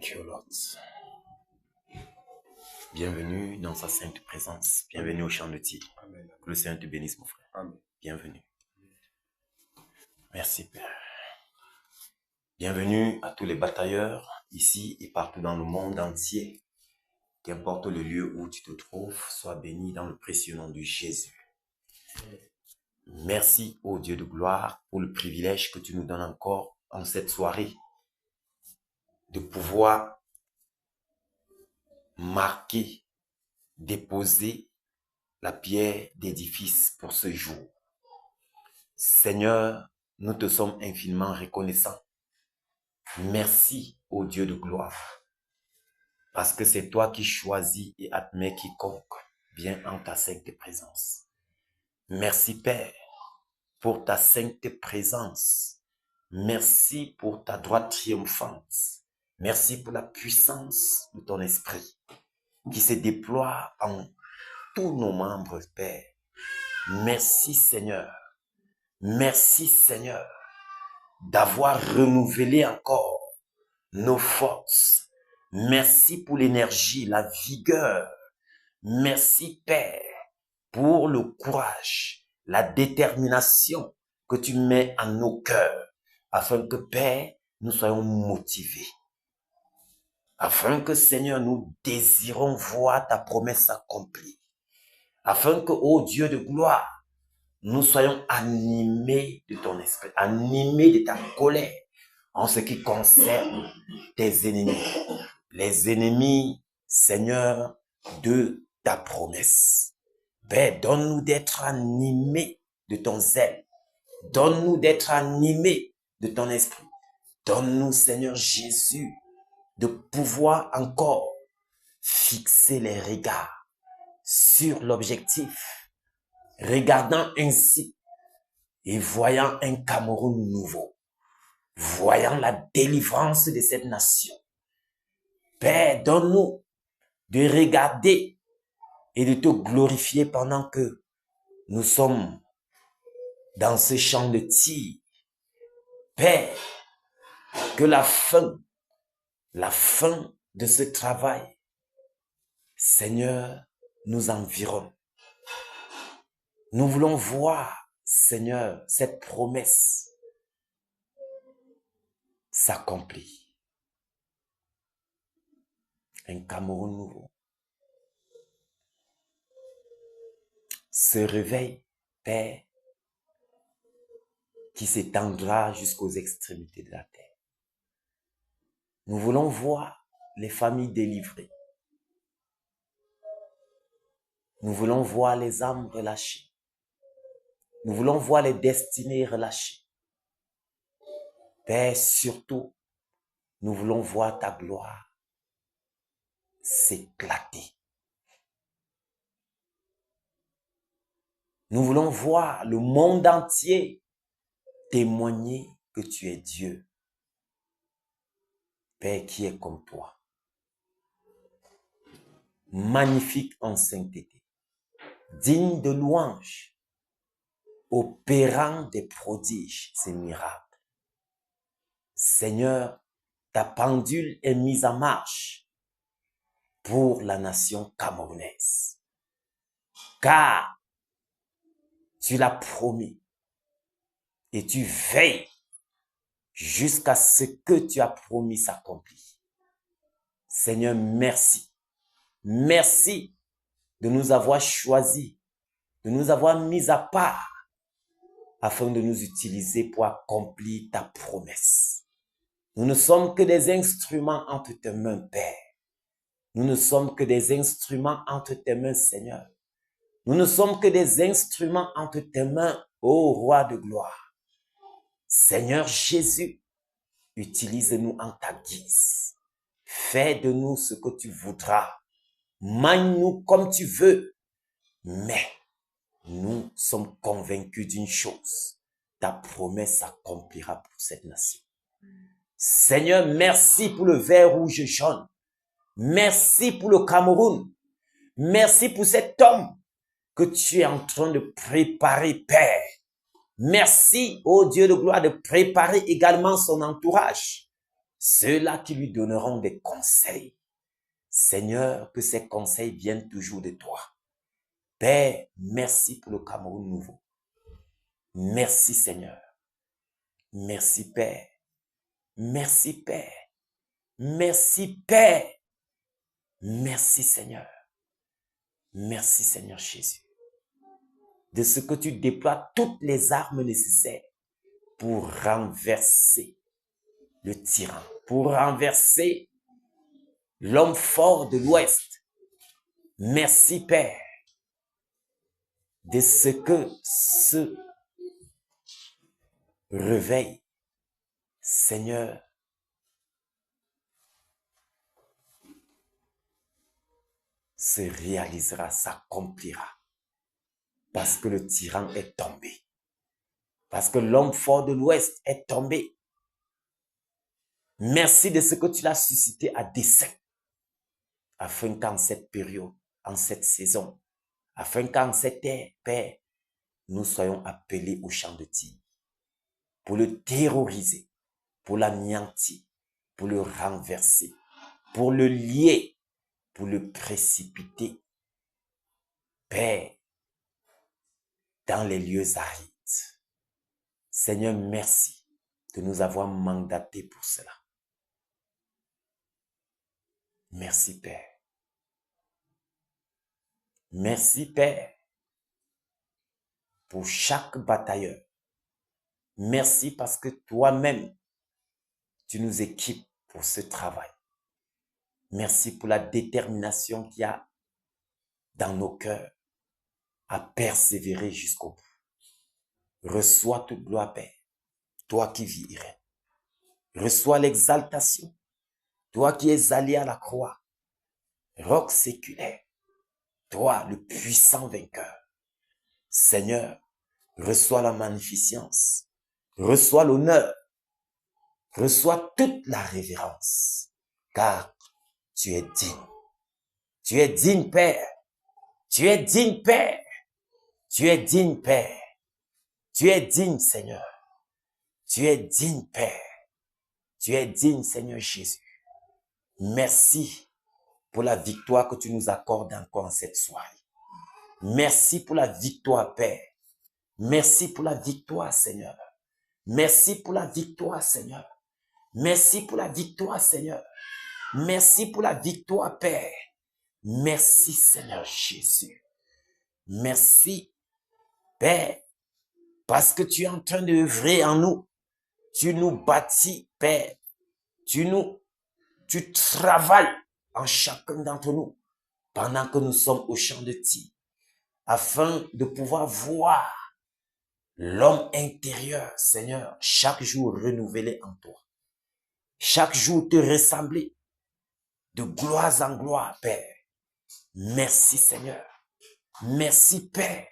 Thank you, Lord. Bienvenue dans sa sainte présence. Bienvenue au chant de tir. Amen. Que le Seigneur te bénisse, mon frère. Amen. Bienvenue. Merci, Père. Bienvenue à tous les batailleurs, ici et partout dans le monde entier. Qu'importe le lieu où tu te trouves, sois béni dans le précieux nom de Jésus. Merci, ô Dieu de gloire, pour le privilège que tu nous donnes encore en cette soirée de pouvoir marquer, déposer la pierre d'édifice pour ce jour. Seigneur, nous te sommes infiniment reconnaissants. Merci, ô Dieu de gloire, parce que c'est toi qui choisis et admets quiconque vient en ta sainte présence. Merci, Père, pour ta sainte présence. Merci pour ta droite triomphante. Merci pour la puissance de ton esprit qui se déploie en tous nos membres, Père. Merci, Seigneur. Merci, Seigneur, d'avoir renouvelé encore nos forces. Merci pour l'énergie, la vigueur. Merci, Père, pour le courage, la détermination que tu mets en nos cœurs, afin que, Père, nous soyons motivés. Afin que, Seigneur, nous désirons voir ta promesse accomplie. Afin que, ô Dieu de gloire, nous soyons animés de ton esprit, animés de ta colère en ce qui concerne tes ennemis. Les ennemis, Seigneur, de ta promesse. Père, donne-nous d'être animés de ton zèle. Donne-nous d'être animés de ton esprit. Donne-nous, Seigneur Jésus, de pouvoir encore fixer les regards sur l'objectif, regardant ainsi et voyant un Cameroun nouveau, voyant la délivrance de cette nation. Père, donne-nous de regarder et de te glorifier pendant que nous sommes dans ce champ de tir. Père, que la fin de ce travail, Seigneur, nous environne. Nous voulons voir, Seigneur, cette promesse s'accomplir. Un Cameroun nouveau se réveille, Père, qui s'étendra jusqu'aux extrémités de la terre. Nous voulons voir les familles délivrées. Nous voulons voir les âmes relâchées. Nous voulons voir les destinées relâchées. Père, surtout, nous voulons voir ta gloire s'éclater. Nous voulons voir le monde entier témoigner que tu es Dieu. Père qui est comme toi. Magnifique en sainteté. Digne de louange. Opérant des prodiges et miracles. Seigneur, ta pendule est mise en marche pour la nation camerounaise. Car tu l'as promis et tu veilles jusqu'à ce que tu as promis s'accomplit. Seigneur, merci. Merci de nous avoir choisis, de nous avoir mis à part afin de nous utiliser pour accomplir ta promesse. Nous ne sommes que des instruments entre tes mains, Père. Nous ne sommes que des instruments entre tes mains, Seigneur. Nous ne sommes que des instruments entre tes mains, ô Roi de gloire. Seigneur Jésus, utilise-nous en ta guise. Fais de nous ce que tu voudras. Manie-nous comme tu veux. Mais nous sommes convaincus d'une chose. Ta promesse s'accomplira pour cette nation. Seigneur, merci pour le vert rouge jaune. Merci pour le Cameroun. Merci pour cet homme que tu es en train de préparer, Père. Merci, ô Dieu de gloire, de préparer également son entourage. ceux-là qui lui donneront des conseils. Seigneur, que ces conseils viennent toujours de toi. Père, merci pour le Cameroun nouveau. Merci Seigneur. Merci Père. Merci Père. Merci Père. Merci Seigneur. Merci Seigneur Jésus. De ce que tu déploies toutes les armes nécessaires pour renverser le tyran, pour renverser l'homme fort de l'Ouest. Merci Père de ce que ce réveil, Seigneur, se réalisera, s'accomplira. Parce que le tyran est tombé. Parce que l'homme fort de l'Ouest est tombé. Merci de ce que tu l'as suscité à dessein. Afin qu'en cette période, en cette saison, afin qu'en cette ère, Père, nous soyons appelés au champ de tir. Pour le terroriser, pour l'anéantir, pour le renverser, pour le lier, pour le précipiter. Père, dans les lieux arides. Seigneur, merci de nous avoir mandatés pour cela. Merci Père. Merci Père pour chaque batailleur. Merci parce que toi-même, tu nous équipes pour ce travail. Merci pour la détermination qu'il y a dans nos cœurs à persévérer jusqu'au bout. Reçois toute gloire, Père, toi qui vis et règnes. Reçois l'exaltation, toi qui es allé à la croix, roc séculaire, toi le puissant vainqueur. Seigneur, reçois la magnificence, reçois l'honneur, reçois toute la révérence, car tu es digne. Tu es digne, Père. Tu es digne, Père. Tu es digne, Père. Tu es digne, Seigneur. Tu es digne, Père. Tu es digne, Seigneur Jésus. Merci pour la victoire que tu nous accordes encore en cette soirée. Merci pour la victoire, Père. Merci pour la victoire, Seigneur. Merci pour la victoire, Seigneur. Merci pour la victoire, Seigneur. Merci pour la victoire, Père. Merci, Seigneur Jésus. Merci, Père, parce que tu es en train d'œuvrer en nous. Tu nous bâtis, Père. Tu travailles en chacun d'entre nous pendant que nous sommes au champ de tir, afin de pouvoir voir l'homme intérieur, Seigneur, chaque jour renouvelé en toi. Chaque jour te ressembler de gloire en gloire, Père. Merci, Seigneur. Merci, Père,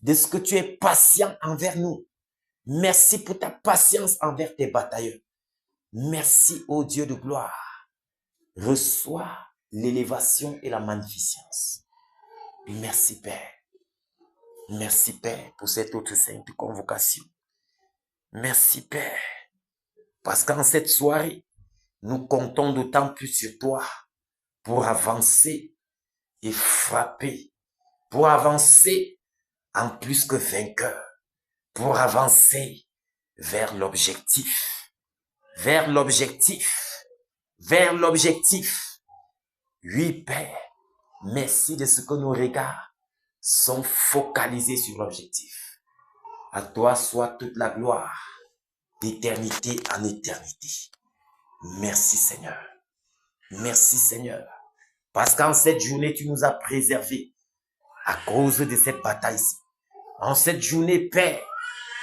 de ce que tu es patient envers nous. Merci pour ta patience envers tes batailleurs. Merci, ô Dieu de gloire. Reçois l'élévation et la magnificence. Merci, Père. Merci, Père, pour cette autre sainte convocation. Merci, Père, parce qu'en cette soirée, nous comptons d'autant plus sur toi pour avancer et frapper, pour avancer en plus que vainqueur, pour avancer vers l'objectif, vers l'objectif, vers l'objectif. Oui, Père, merci de ce que nos regards sont focalisés sur l'objectif. À toi soit toute la gloire, d'éternité en éternité. Merci Seigneur. Merci Seigneur. Parce qu'en cette journée, tu nous as préservés à cause de cette bataille-ci. En cette journée, Père,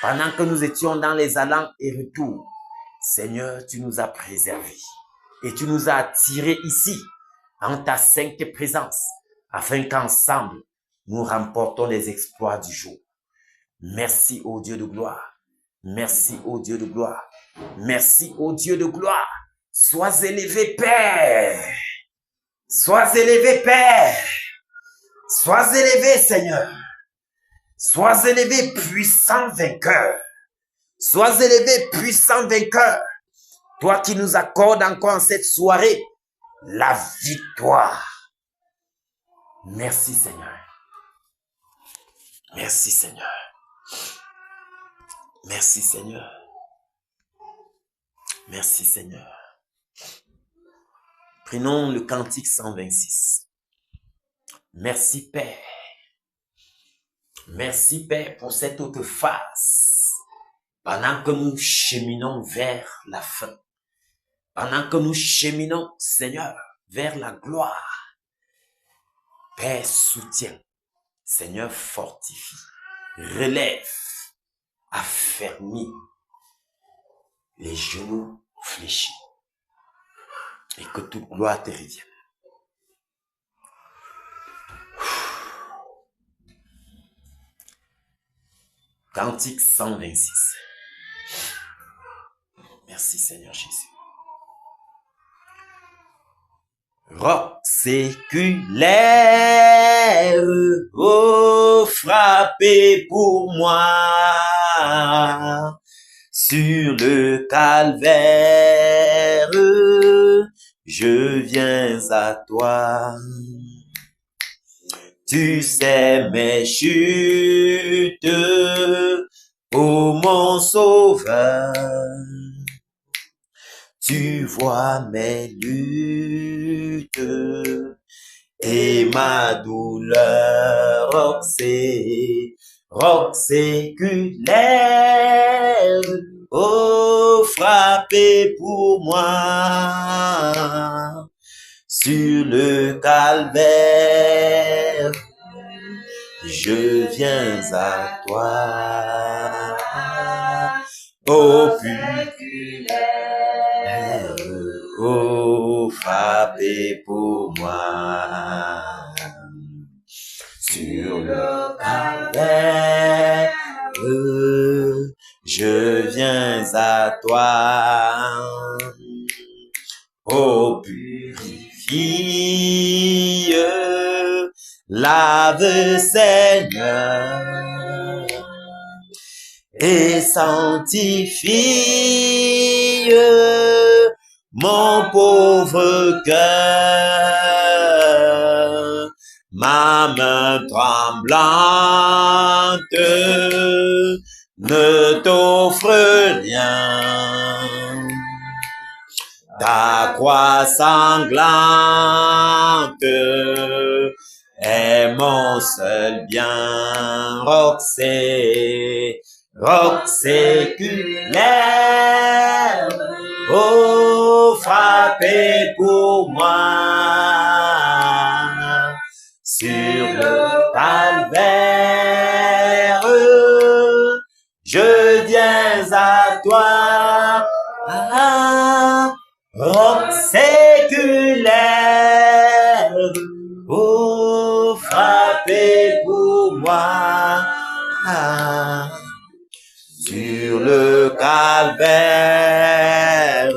pendant que nous étions dans les allants et retours, Seigneur, tu nous as préservés. Et tu nous as attirés ici, en ta sainte présence, afin qu'ensemble, nous remportons les exploits du jour. Merci, ô Dieu de gloire. Merci, ô Dieu de gloire. Merci, ô Dieu de gloire. Sois élevé, Père. Sois élevé, Père. Sois élevé, Seigneur. Sois élevé, puissant vainqueur. Sois élevé, puissant vainqueur. Toi qui nous accordes encore en cette soirée la victoire. Merci Seigneur. Merci Seigneur. Merci Seigneur. Merci Seigneur. Prenons le cantique 126. Merci Père. Merci Père pour cette autre phase. Pendant que nous cheminons vers la fin. Pendant que nous cheminons, Seigneur, vers la gloire. Père, soutient. Seigneur, fortifie. Relève. Affermis. Les genoux fléchis. Et que toute gloire te revienne. Cantique 126. Merci Seigneur Jésus. Roc séculaire, oh frappez pour moi sur le calvaire, je viens à toi. Tu sais mes chutes, ô mon sauveur. Tu vois mes luttes et ma douleur. Roc séculaire, oh frappez pour moi sur le calvaire. Je viens à toi, ô séculaire, oh frappez pour moi sur le calvaire. Je viens à toi, ô purifie, lave Seigneur et sanctifie mon pauvre cœur. Ma main tremblante ne t'offre rien. Ta croix sanglante est mon seul bien. Roc séculaire, oh frappez pour moi sur le calvaire. Je viens à toi, roc séculaire, oh frappez pour moi sur le calvaire.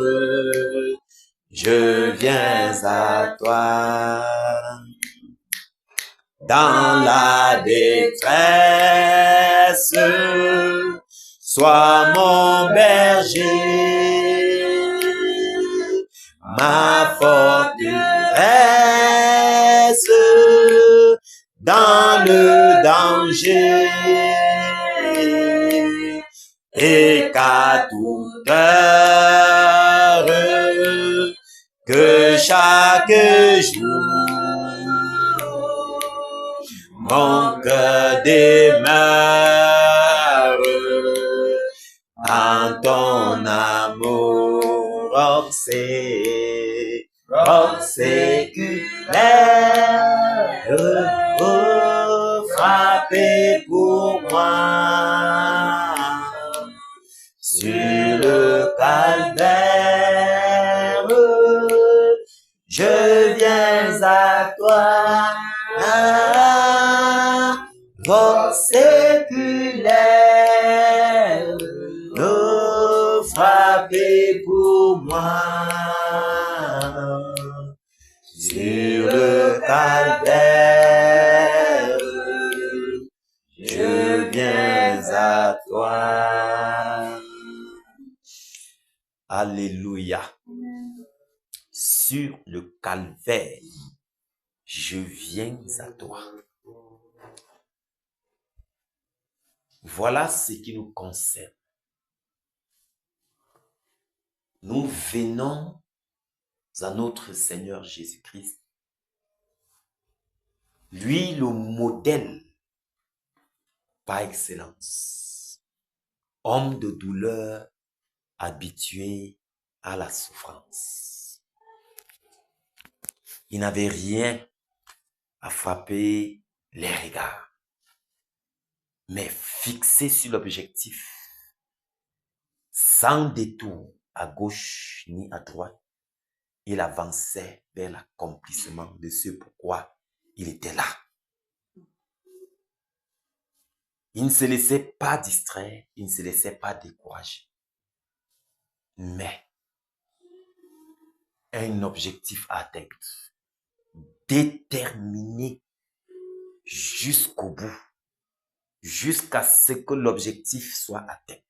Je viens à toi. Dans la détresse, sois mon berger, ma forteresse dans le danger, et qu'à toute heure, que chaque jour, mon cœur demeure en ton amour. Roc séculaire, oh frappez pour moi sur le calvaire. Je viens à toi, roc séculaire, oh frappez pour moi sur le calvaire. Je viens à toi. Alléluia. sur le calvaire, je viens à toi. Voilà ce qui nous concerne. Nous venons à notre Seigneur Jésus-Christ. Lui, le modèle par excellence. Homme de douleur, habitué à la souffrance. Il n'avait rien à frapper les regards, mais fixé sur l'objectif, sans détour à gauche ni à droite, il avançait vers l'accomplissement de ce pourquoi il était là. Il ne se laissait pas distraire, il ne se laissait pas décourager. Mais un objectif à atteindre, déterminé jusqu'au bout, jusqu'à ce que l'objectif soit atteint.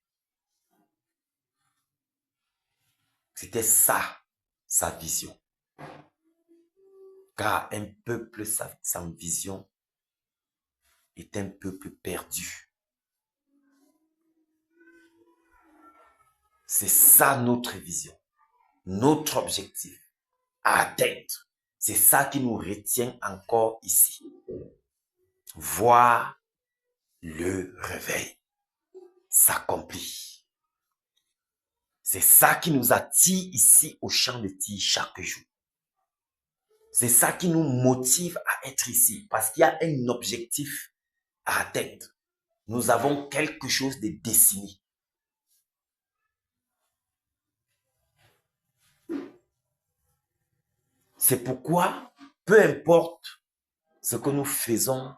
C'était ça, sa vision. Car un peuple sans vision est un peuple perdu. C'est ça notre vision, notre objectif à atteindre. C'est ça qui nous retient encore ici. Voir le réveil s'accomplit. C'est ça qui nous attire ici au champ de tir chaque jour. C'est ça qui nous motive à être ici parce qu'il y a un objectif à atteindre. Nous avons quelque chose de destiné. C'est pourquoi, peu importe ce que nous faisons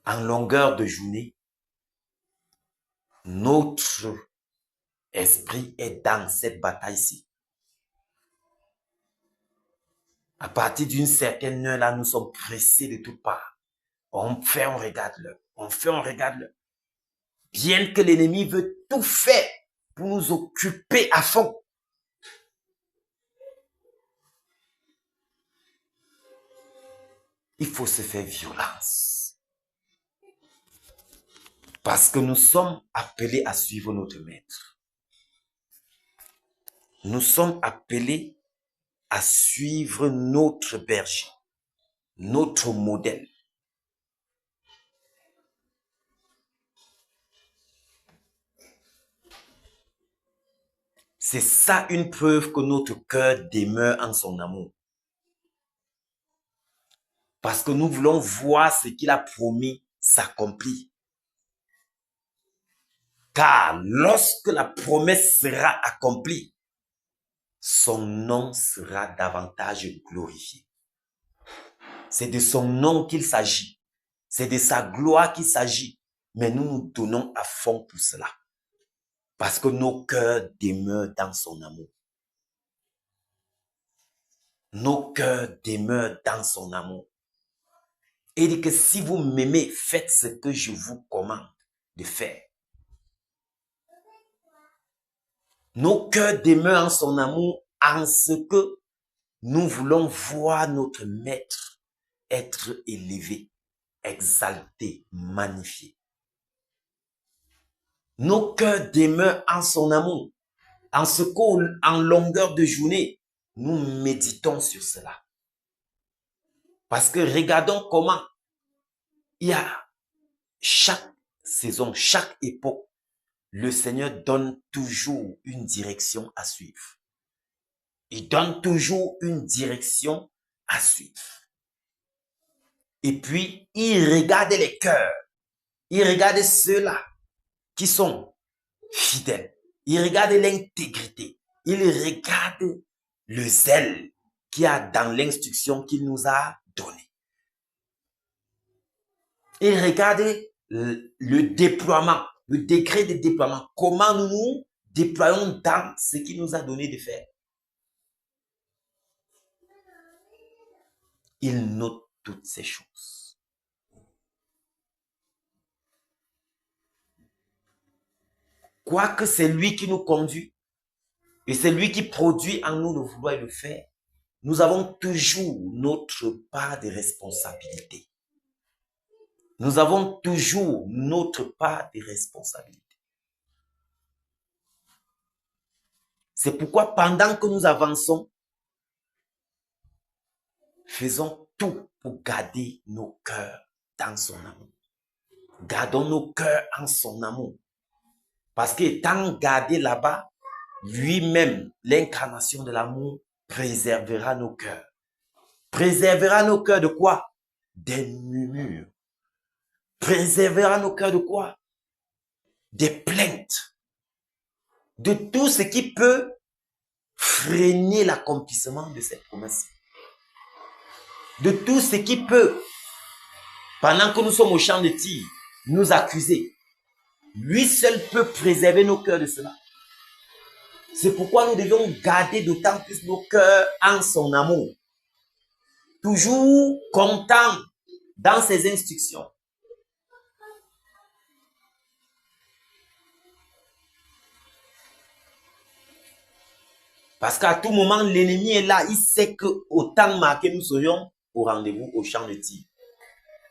en longueur de journée, notre esprit est dans cette bataille-ci. À partir d'une certaine heure, là, nous sommes pressés de toutes parts. On fait, on regarde l'heure. On fait, on regarde l'heure. Bien que l'ennemi veut tout faire pour nous occuper à fond. Il faut se faire violence. Parce que nous sommes appelés à suivre notre maître. Nous sommes appelés à suivre notre berger, notre modèle. C'est ça une preuve que notre cœur demeure en son amour. Parce que nous voulons voir ce qu'il a promis s'accomplir. Car lorsque la promesse sera accomplie, son nom sera davantage glorifié. C'est de son nom qu'il s'agit. C'est de sa gloire qu'il s'agit. Mais nous nous donnons à fond pour cela. Parce que nos cœurs demeurent dans son amour. Nos cœurs demeurent dans son amour. Et il dit que si vous m'aimez, faites ce que je vous commande de faire. Nos cœurs demeurent en son amour en ce que nous voulons voir notre maître être élevé, exalté, magnifié. Nos cœurs demeurent en son amour en ce qu'en longueur de journée, nous méditons sur cela. Parce que regardons comment il y a chaque saison, chaque époque, le Seigneur donne toujours une direction à suivre. Il donne toujours une direction à suivre. Et puis, il regarde les cœurs. Il regarde ceux-là qui sont fidèles. Il regarde l'intégrité. Il regarde le zèle qu'il y a dans l'instruction qu'il nous a donnée. Il regarde le déploiement, le degré de déploiement. Comment nous nous déployons dans ce qu'il nous a donné de faire. Il note toutes ces choses. Quoique c'est lui qui nous conduit, Et c'est lui qui produit en nous le vouloir et le faire. Nous avons toujours notre part de responsabilité. Nous avons toujours notre part de responsabilité. C'est pourquoi pendant que nous avançons, faisons tout pour garder nos cœurs dans son amour. Gardons nos cœurs en son amour. Parce qu'étant gardé là-bas, lui-même, l'incarnation de l'amour, préservera nos cœurs. Préservera nos cœurs de quoi? Des murmures. Préservera nos cœurs de quoi? Des plaintes. De tout ce qui peut freiner l'accomplissement de cette promesse. De tout ce qui peut, pendant que nous sommes au champ de tir, nous accuser. Lui seul peut préserver nos cœurs de cela. C'est pourquoi nous devons garder d'autant plus nos cœurs en son amour. Toujours content dans ses instructions. Parce qu'à tout moment, l'ennemi est là. Il sait qu'au temps marqué, nous serions au rendez-vous au champ de tir.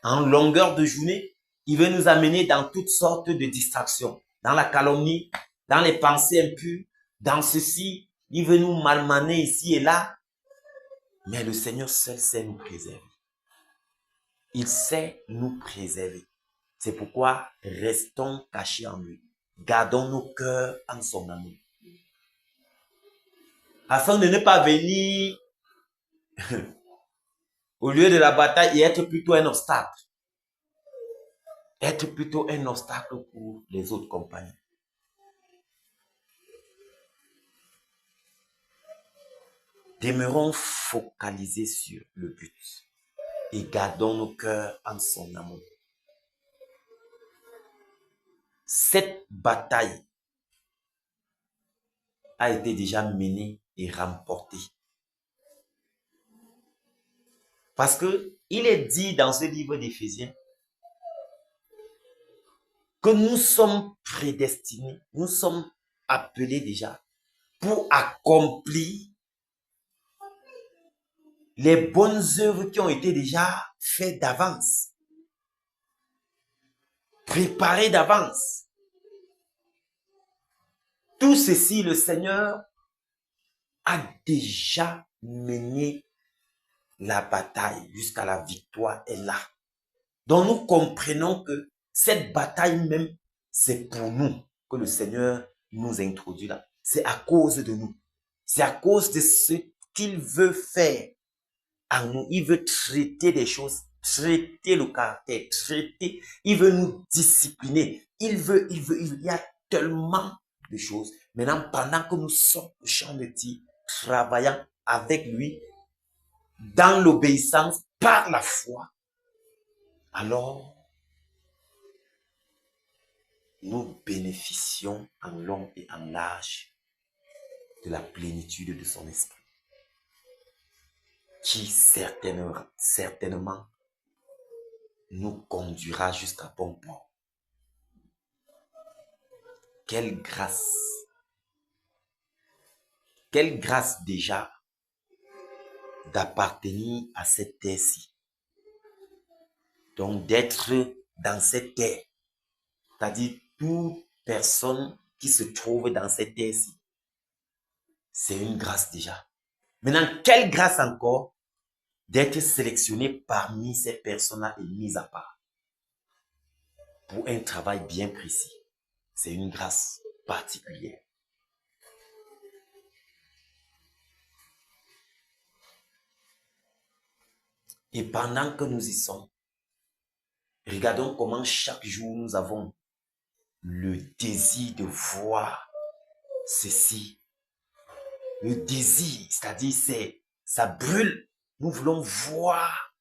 En longueur de journée, il veut nous amener dans toutes sortes de distractions. Dans la calomnie, dans les pensées impures, dans ceci. Il veut nous malmener ici et là. Mais le Seigneur seul sait nous préserver. Il sait nous préserver. C'est pourquoi restons cachés en lui. Gardons nos cœurs en son amour. Afin de ne pas venir au lieu de la bataille et être plutôt un obstacle. Être plutôt un obstacle pour les autres compagnons. Demeurons focalisés sur le but et gardons nos cœurs en son amour. Cette bataille a été déjà menée et remportée. Parce que il est dit dans ce livre d'Éphésiens que nous sommes prédestinés, nous sommes appelés déjà pour accomplir les bonnes œuvres qui ont été déjà faites d'avance, préparées d'avance. Tout ceci, le Seigneur a déjà mené la bataille jusqu'à la victoire est là. Donc nous comprenons que cette bataille même, c'est pour nous que le Seigneur nous introduit là. C'est à cause de nous. C'est à cause de ce qu'il veut faire en nous. Il veut traiter des choses, traiter le caractère, traiter. Il veut nous discipliner. Il y a tellement de choses. Maintenant, pendant que nous sommes au champ de tir, travaillant avec lui, dans l'obéissance, par la foi, alors nous bénéficions en long et en large de la plénitude de son esprit, qui certainement nous conduira jusqu'à bon port. Quelle grâce déjà d'appartenir à cette terre-ci. Donc d'être dans cette terre, c'est-à-dire toute personne qui se trouve dans cette terre-ci, c'est une grâce déjà. Maintenant, quelle grâce encore d'être sélectionné parmi ces personnes-là et mis à part pour un travail bien précis. C'est une grâce particulière. Et pendant que nous y sommes, regardons comment chaque jour nous avons le désir de voir ceci. Le désir, c'est-à-dire ça brûle. Nous voulons voir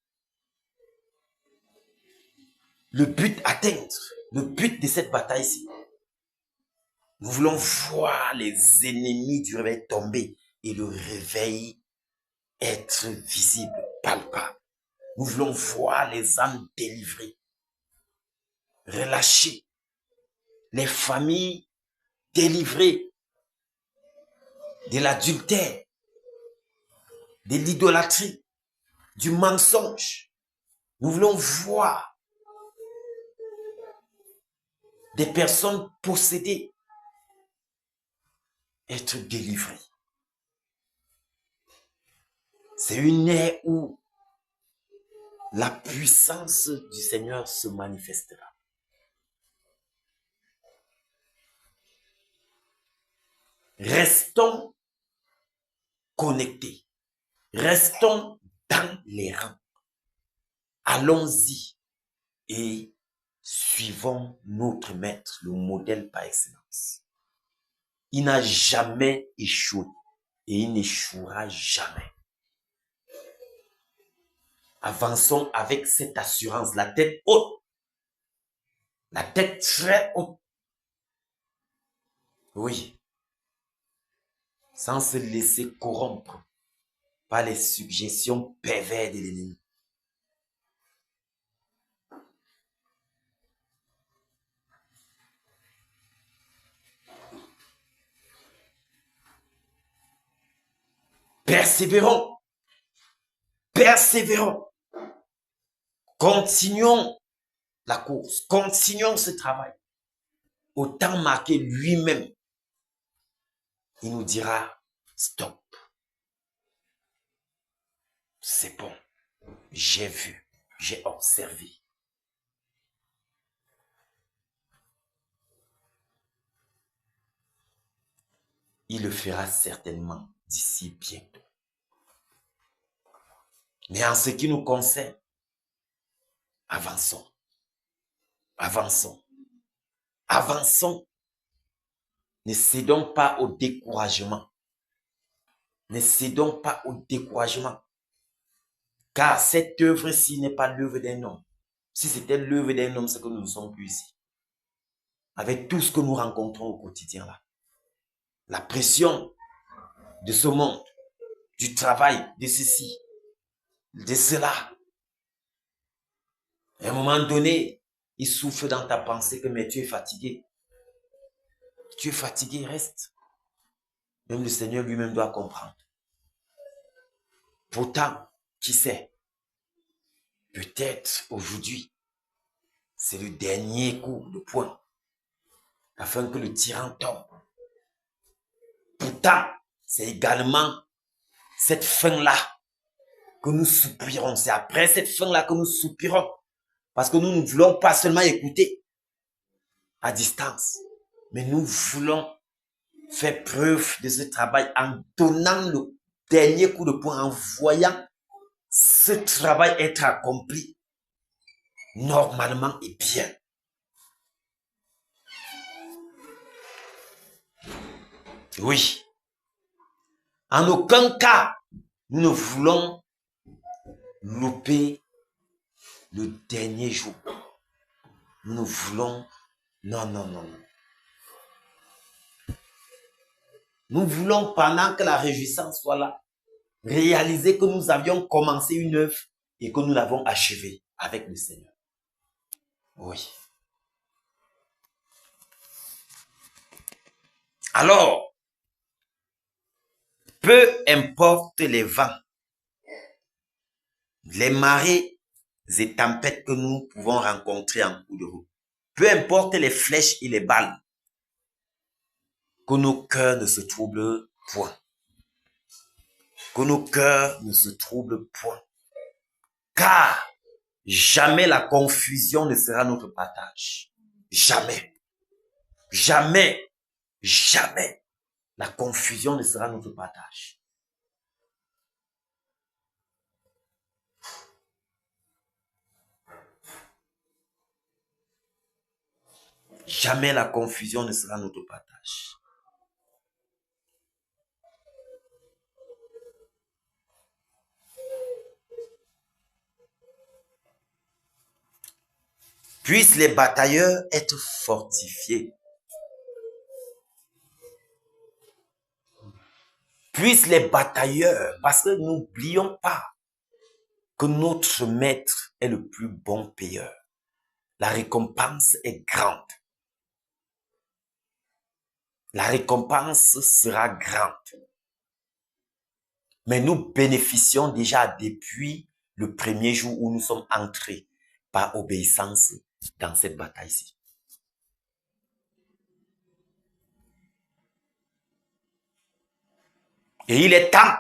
le but atteindre, le but de cette bataille-ci. Nous voulons voir les ennemis du réveil tomber et le réveil être visible, palpable. Nous voulons voir les âmes délivrées, relâchées, les familles délivrées. de l'adultère, de l'idolâtrie, du mensonge. Nous voulons voir des personnes possédées être délivrées. C'est une ère où la puissance du Seigneur se manifestera. Restons connectés. Restons dans les rangs. Allons-y et suivons notre maître, le modèle par excellence. Il n'a jamais échoué et il n'échouera jamais. Avançons avec cette assurance, la tête haute, la tête très haute. Oui, sans se laisser corrompre par les suggestions perverses de l'ennemi. Persévérons, persévérons. Continuons la course, continuons ce travail. Au temps marqué lui-même, il nous dira stop. C'est bon, j'ai vu, j'ai observé. Il le fera certainement d'ici bientôt. Mais en ce qui nous concerne, avançons, avançons, avançons. Ne cédons pas au découragement. Ne cédons pas au découragement. Car cette œuvre-ci n'est pas l'œuvre d'un homme. Si c'était l'œuvre d'un homme, c'est que nous ne sommes plus ici. Avec tout ce que nous rencontrons au quotidien là. La pression de ce monde, du travail, de ceci, de cela. À un moment donné, il souffle dans ta pensée que mais tu es fatigué. Tu es fatigué, reste. Même le Seigneur lui-même doit comprendre. Pourtant, qui sait? Peut-être aujourd'hui, c'est le dernier coup de poing afin que le tyran tombe. Pourtant, c'est également cette fin-là que nous soupirons. C'est après cette fin-là que nous soupirons. Parce que nous ne voulons pas seulement écouter à distance, mais nous voulons faire preuve de ce travail en donnant le dernier coup de poing, en voyant ce travail être accompli normalement et bien. Oui. En aucun cas, nous ne voulons louper le dernier jour. Nous voulons... Non, non, non, non. Nous voulons, pendant que la réjouissance soit là, réaliser que nous avions commencé une œuvre et que nous l'avons achevée avec le Seigneur. Oui. Alors, peu importe les vents, les marées et tempêtes que nous pouvons rencontrer en cours de route, peu importe les flèches et les balles, que nos cœurs ne se troublent point. Que nos cœurs ne se troublent point. Car jamais la confusion ne sera notre partage. Jamais. Jamais. Jamais. La confusion ne sera notre partage. Jamais la confusion ne sera notre partage. Puissent les batailleurs être fortifiés. Puissent les batailleurs, parce que n'oublions pas que notre maître est le plus bon payeur. La récompense est grande. La récompense sera grande. Mais nous bénéficions déjà depuis le premier jour où nous sommes entrés par obéissance dans cette bataille-ci. Et il est temps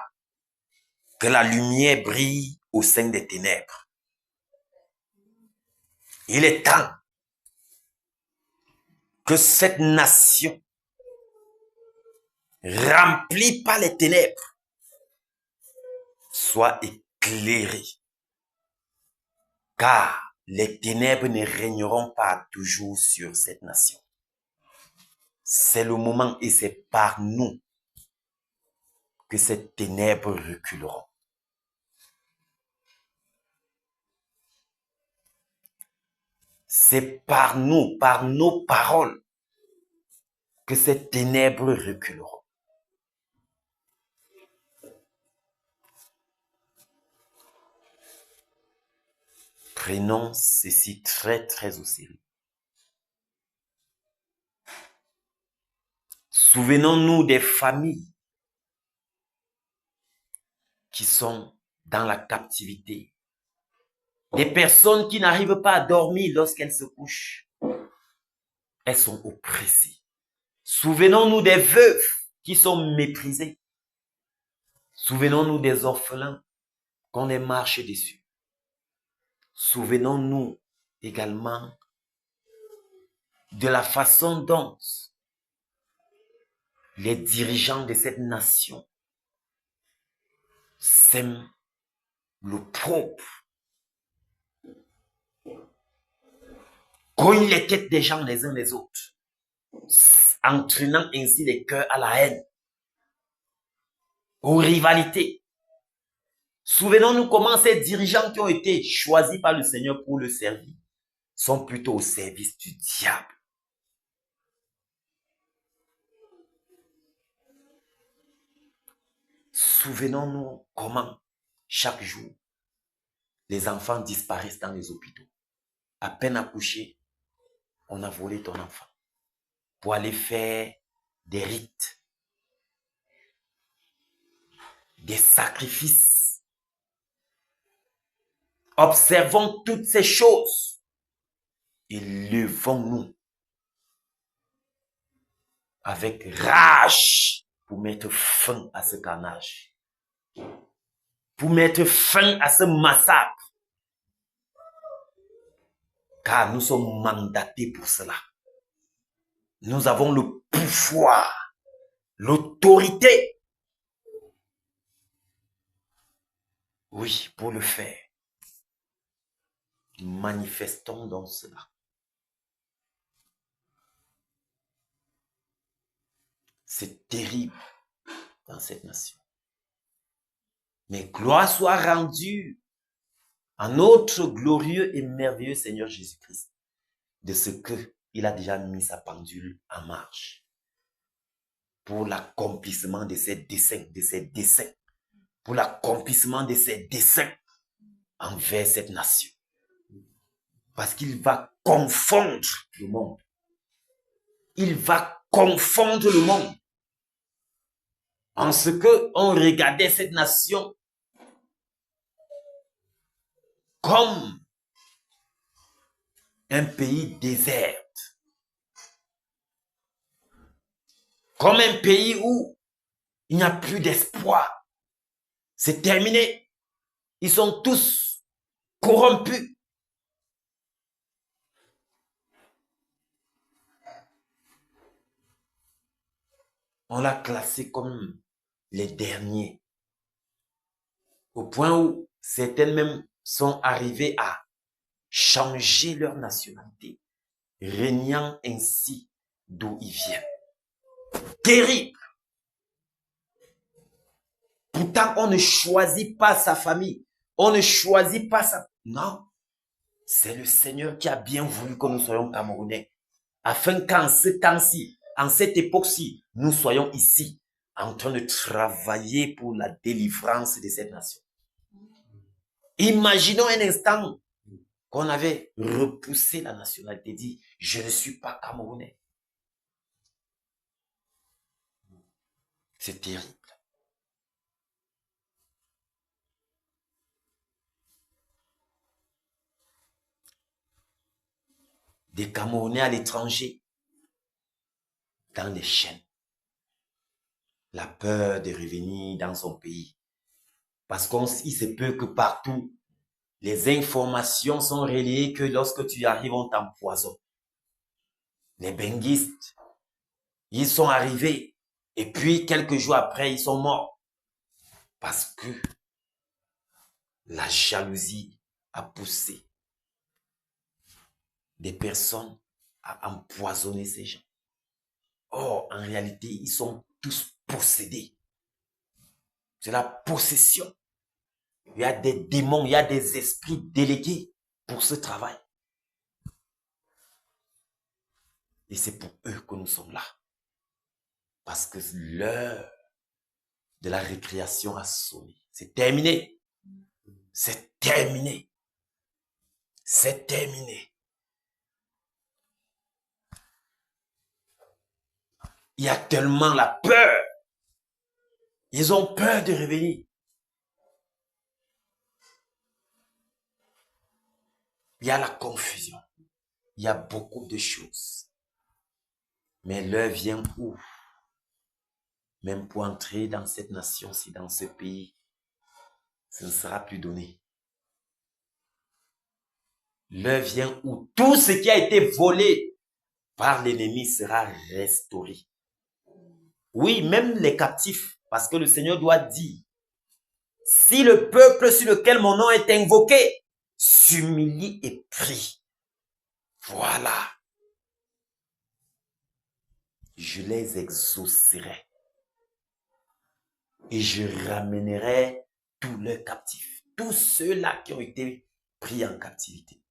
que la lumière brille au sein des ténèbres. Il est temps que cette nation remplie par les ténèbres soit éclairée. Car les ténèbres ne régneront pas toujours sur cette nation. C'est le moment et c'est par nous que ces ténèbres reculeront. C'est par nous, par nos paroles, que ces ténèbres reculeront. Prenons ceci très, très au sérieux. Souvenons-nous des familles qui sont dans la captivité. Des personnes qui n'arrivent pas à dormir lorsqu'elles se couchent. Elles sont oppressées. Souvenons-nous des veuves qui sont méprisées. Souvenons-nous des orphelins qu'on les marche dessus. Souvenons-nous également de la façon dont les dirigeants de cette nation sèment l'opprobre, cognent les têtes des gens les uns les autres, entraînant ainsi les cœurs à la haine, aux rivalités. Souvenons-nous comment ces dirigeants qui ont été choisis par le Seigneur pour le servir sont plutôt au service du diable. Souvenons-nous comment chaque jour les enfants disparaissent dans les hôpitaux. À peine accouché, on a volé ton enfant pour aller faire des rites, des sacrifices. Observons toutes ces choses et levons-nous avec rage pour mettre fin à ce carnage, pour mettre fin à ce massacre, car nous sommes mandatés pour cela. Nous avons le pouvoir, l'autorité, oui, pour le faire. Manifestons donc cela. C'est terrible dans cette nation. Mais gloire soit rendue à notre glorieux et merveilleux Seigneur Jésus-Christ de ce qu'il a déjà mis sa pendule en marche pour l'accomplissement de ses desseins, pour l'accomplissement de ses desseins envers cette nation. Parce qu'il va confondre le monde. Il va confondre le monde. En ce que on regardait cette nation comme un pays désert. Comme un pays où il n'y a plus d'espoir. C'est terminé. Ils sont tous corrompus. On l'a classé comme les derniers. Au point où certaines même sont arrivées à changer leur nationalité, régnant ainsi d'où ils viennent. Terrible. Pourtant, on ne choisit pas sa famille. On ne choisit pas sa... Non. C'est le Seigneur qui a bien voulu que nous soyons Camerounais. Afin qu'en ce temps-ci, en cette époque-ci, nous soyons ici, en train de travailler pour la délivrance de cette nation. Imaginons un instant qu'on avait repoussé la nationalité, dit, je ne suis pas Camerounais. C'est terrible. des Camerounais à l'étranger, dans les chaînes. La peur de revenir dans son pays. Parce qu'il se peut que partout, les informations sont relayées que lorsque tu arrives, on t'empoisonne. Les benguistes, ils sont arrivés et puis quelques jours après, ils sont morts. Parce que la jalousie a poussé des personnes à empoisonner ces gens. Or, en réalité, ils sont tous possédés. C'est la possession. Il y a des démons, il y a des esprits délégués pour ce travail. Et c'est pour eux que nous sommes là. Parce que l'heure de la récréation a sonné. C'est terminé. C'est terminé. C'est terminé. Il y a tellement la peur. Ils ont peur de revenir. Il y a la confusion. Il y a beaucoup de choses. Mais l'heure vient où? Même pour entrer dans cette nation-ci, dans ce pays, ce ne sera plus donné. L'heure vient où tout ce qui a été volé par l'ennemi sera restauré. Oui, même les captifs, parce que le Seigneur doit dire, si le peuple sur lequel mon nom est invoqué s'humilie et prie, voilà, je les exaucerai et je ramènerai tous leurs captifs, tous ceux-là qui ont été pris en captivité.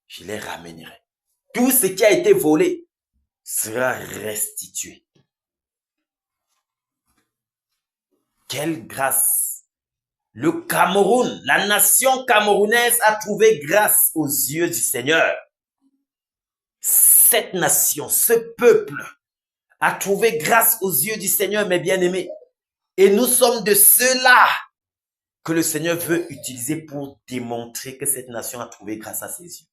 Je les ramènerai. Tout ce qui a été volé sera restitué. Quelle grâce! Le Cameroun, la nation camerounaise a trouvé grâce aux yeux du Seigneur. Cette nation, ce peuple a trouvé grâce aux yeux du Seigneur, mes bien-aimés. Et nous sommes de ceux-là que le Seigneur veut utiliser pour démontrer que cette nation a trouvé grâce à ses yeux.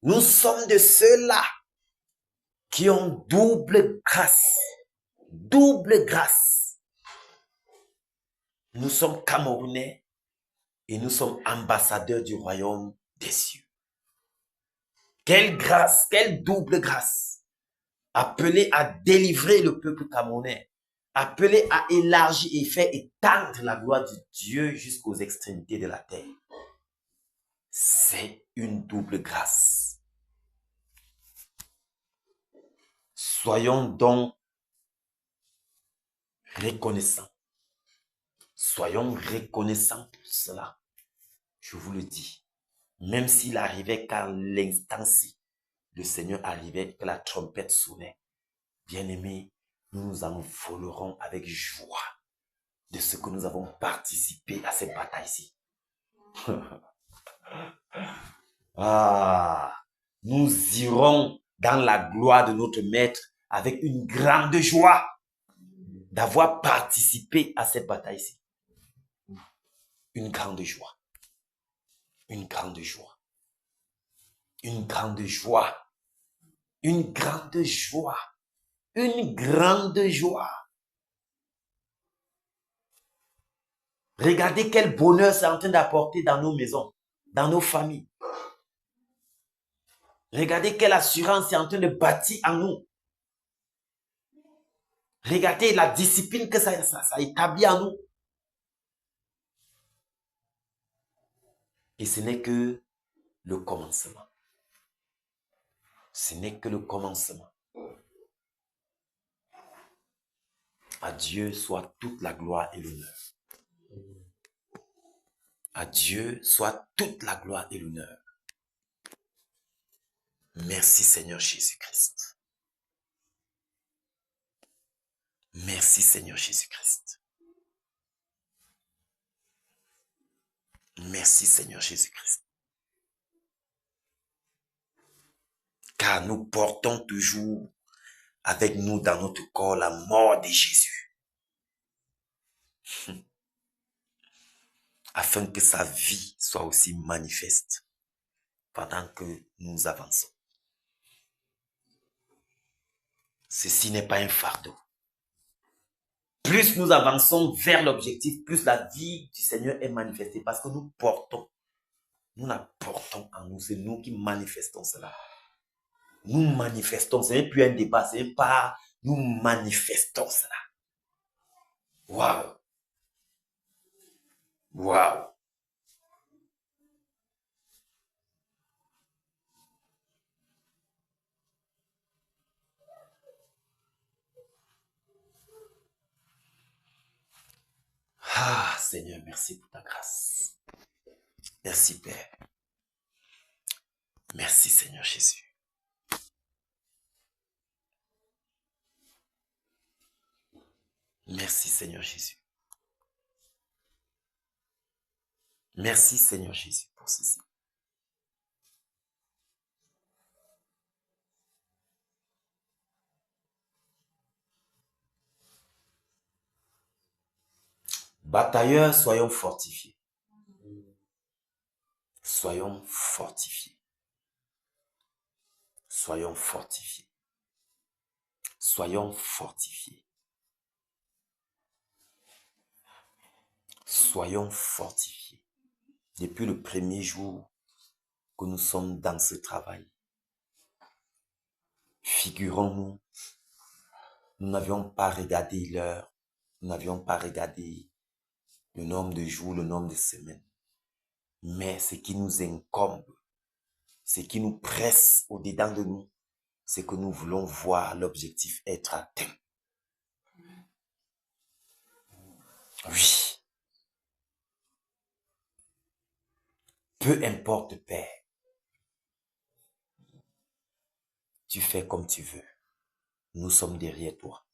Nous sommes de ceux-là qui ont double grâce. Double grâce. Nous sommes Camerounais et nous sommes ambassadeurs du royaume des cieux. Quelle grâce, quelle double grâce. Appelé à délivrer le peuple camerounais. Appelé à élargir et faire étendre la gloire de Dieu jusqu'aux extrémités de la terre. C'est une double grâce. Soyons donc reconnaissants. Soyons reconnaissants pour cela. Je vous le dis. Même s'il arrivait qu'à l'instant-ci, le Seigneur arrivait, que la trompette sonnait. Bien-aimés, nous nous envolerons avec joie de ce que nous avons participé à cette bataille-ci. Nous irons dans la gloire de notre Maître avec une grande joie d'avoir participé à cette bataille-ci. Une grande joie. Une grande joie. Une grande joie. Une grande joie. Une grande joie. Regardez quel bonheur c'est en train d'apporter dans nos maisons, dans nos familles. Regardez quelle assurance c'est en train de bâtir en nous. Regardez la discipline que ça établit en nous. Et ce n'est que le commencement. Ce n'est que le commencement. À Dieu soit toute la gloire et l'honneur. À Dieu soit toute la gloire et l'honneur. Merci Seigneur Jésus-Christ. Merci Seigneur Jésus-Christ. Merci Seigneur Jésus-Christ. Car nous portons toujours avec nous dans notre corps la mort de Jésus. Afin que sa vie soit aussi manifeste pendant que nous avançons. Ceci n'est pas un fardeau. Plus nous avançons vers l'objectif, plus la vie du Seigneur est manifestée parce que nous la portons en nous. C'est nous qui manifestons cela. Nous manifestons, ce n'est plus un débat, ce n'est pas, nous manifestons cela. Waouh! Waouh! Ah, Seigneur, merci pour ta grâce. Merci, Père. Merci, Seigneur Jésus. Merci, Seigneur Jésus. Merci, Seigneur Jésus, pour ceci. Batailleurs, soyons fortifiés. Soyons fortifiés. Soyons fortifiés. Soyons fortifiés. Soyons fortifiés. Depuis le premier jour que nous sommes dans ce travail, figurons-nous, nous n'avions pas regardé l'heure, nous n'avions pas regardé le nombre de jours, le nombre de semaines. Mais ce qui nous incombe, ce qui nous presse au-dedans de nous, c'est que nous voulons voir l'objectif être atteint. Oui. Peu importe, Père. Tu fais comme tu veux. Nous sommes derrière toi,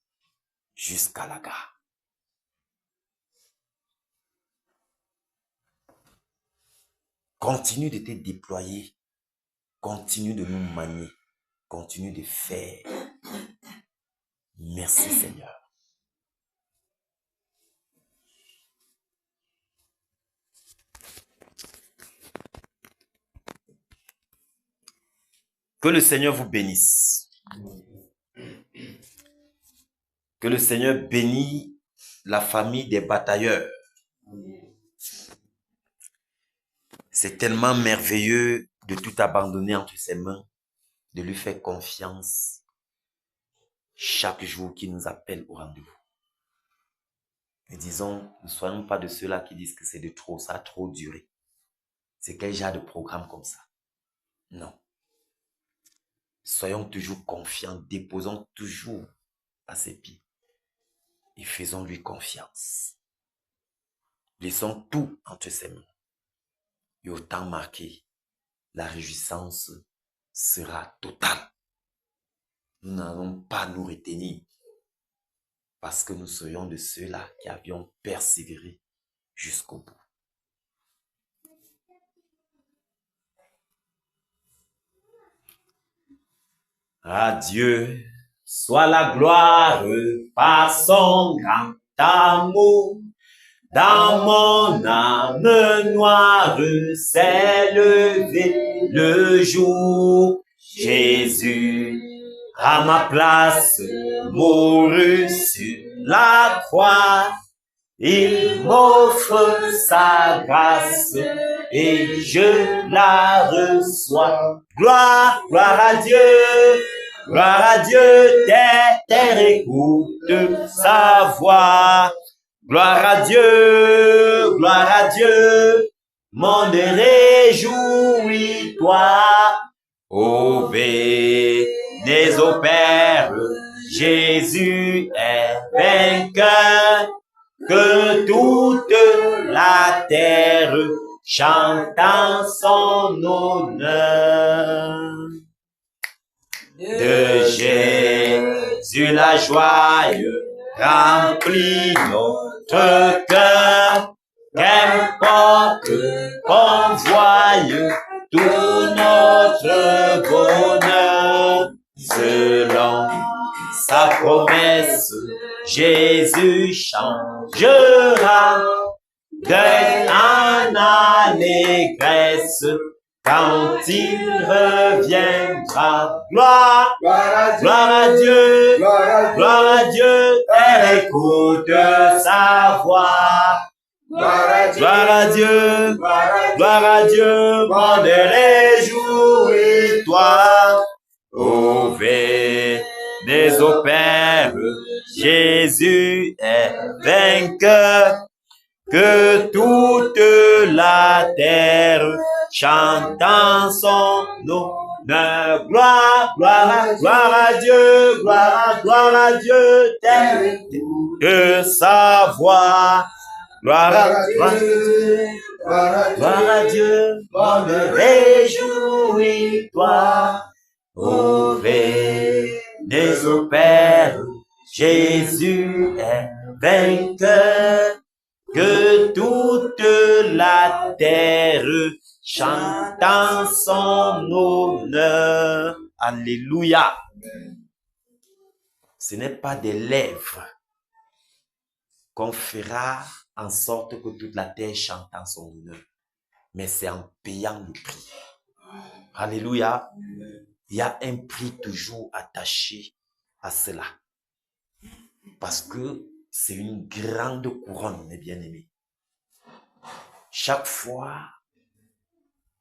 jusqu'à la gare. Continue de te déployer. Continue de nous manier. Continue de faire. Merci, Seigneur. Que le Seigneur vous bénisse. Que le Seigneur bénisse la famille des batailleurs. C'est tellement merveilleux de tout abandonner entre ses mains, de lui faire confiance chaque jour qu'il nous appelle au rendez-vous. Et disons, ne soyons pas de ceux-là qui disent que c'est de trop, ça a trop duré. C'est quel genre de programme comme ça? Non. Soyons toujours confiants, déposons toujours à ses pieds et faisons-lui confiance. Laissons tout entre ses mains. Et au temps marqué, la réjouissance sera totale. Nous n'allons pas nous retenir parce que nous serions de ceux-là qui avions persévéré jusqu'au bout. À Dieu soit la gloire par son grand amour. Dans mon âme noire s'est levé le jour. Jésus, à ma place, mourut sur la croix. Il m'offre sa grâce et je la reçois. Gloire, gloire à Dieu. Gloire à Dieu, terre écoute sa voix. Gloire à Dieu, monde réjouis-toi. Ô bénis au Père, Jésus est vainqueur, que toute la terre chante en son honneur. De Jésus la joie remplit notre cœur, qu'importe qu'on voie tout notre bonheur. Selon sa promesse, Jésus changera deuil en allégresse, quand il reviendra. Gloire à Dieu, gloire à Dieu, elle écoute sa voix. Gloire à Dieu, monde réjouis-toi. Ô venez au Père, Jésus est vainqueur, que toute la terre chante en son honneur. Gloire à Dieu, gloire à Dieu, telle que sa voix. Gloire à Dieu, monde réjouis-toi. Ô venez au Père, Jésus est vainqueur, que toute la terre chante en son honneur. Alléluia. Ce n'est pas des lèvres qu'on fera en sorte que toute la terre chante en son honneur, mais c'est en payant le prix. Alléluia. Il y a un prix toujours attaché à cela. Parce que c'est une grande couronne, mes bien-aimés. Chaque fois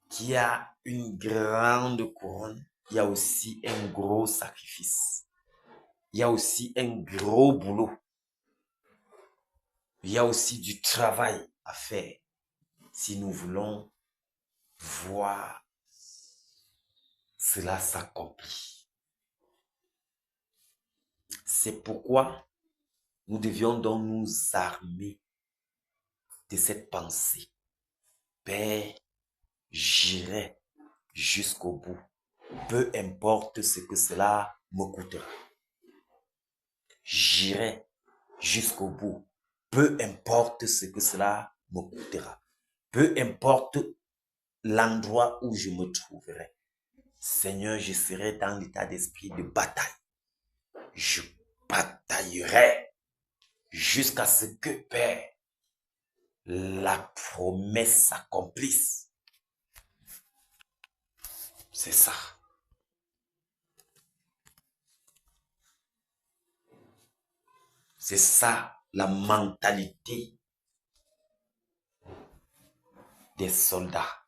qu'il y a une grande couronne, il y a aussi un gros sacrifice. Il y a aussi un gros boulot. Il y a aussi du travail à faire si nous voulons voir cela s'accomplit. C'est pourquoi nous devions donc nous armer de cette pensée. Père, j'irai jusqu'au bout, peu importe ce que cela me coûtera. J'irai jusqu'au bout, peu importe ce que cela me coûtera. Peu importe l'endroit où je me trouverai. Seigneur, je serai dans l'état d'esprit de bataille. Je bataillerai jusqu'à ce que, Père, la promesse s'accomplisse. C'est ça. C'est ça la mentalité des soldats.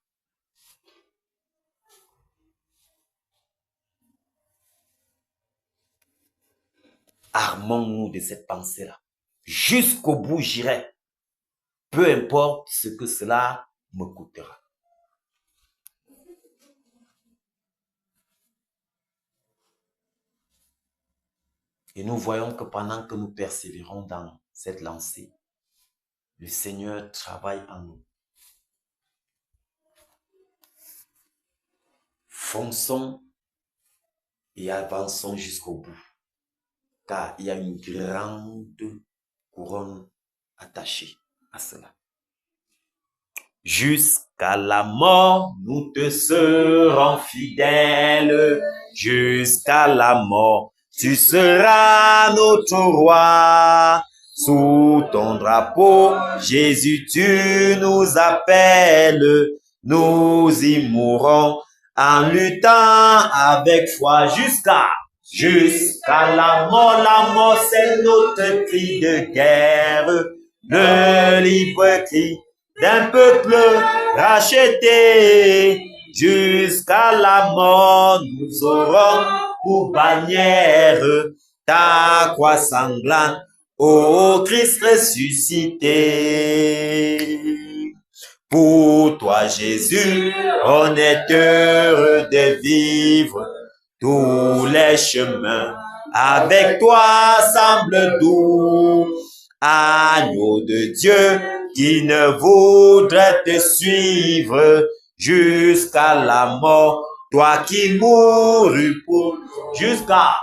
Armons-nous de cette pensée-là. Jusqu'au bout, j'irai. Peu importe ce que cela me coûtera. Et nous voyons que pendant que nous persévérons dans cette lancée, le Seigneur travaille en nous. Fonçons et avançons jusqu'au bout. Car il y a une grande couronne attachée à cela. Jusqu'à la mort, nous te serons fidèles. Jusqu'à la mort, tu seras notre roi. Sous ton drapeau, Jésus, tu nous appelles. Nous y mourrons en luttant avec foi jusqu'à la mort, c'est notre cri de guerre, le libre cri d'un peuple racheté. Jusqu'à la mort, nous aurons pour bannière ta croix sanglante, ô Christ ressuscité. Pour toi, Jésus, on est heureux de vivre. Tous les chemins avec toi semblent doux. Agneau de Dieu qui ne voudrait te suivre jusqu'à la mort. Toi qui mourus pour jusqu'à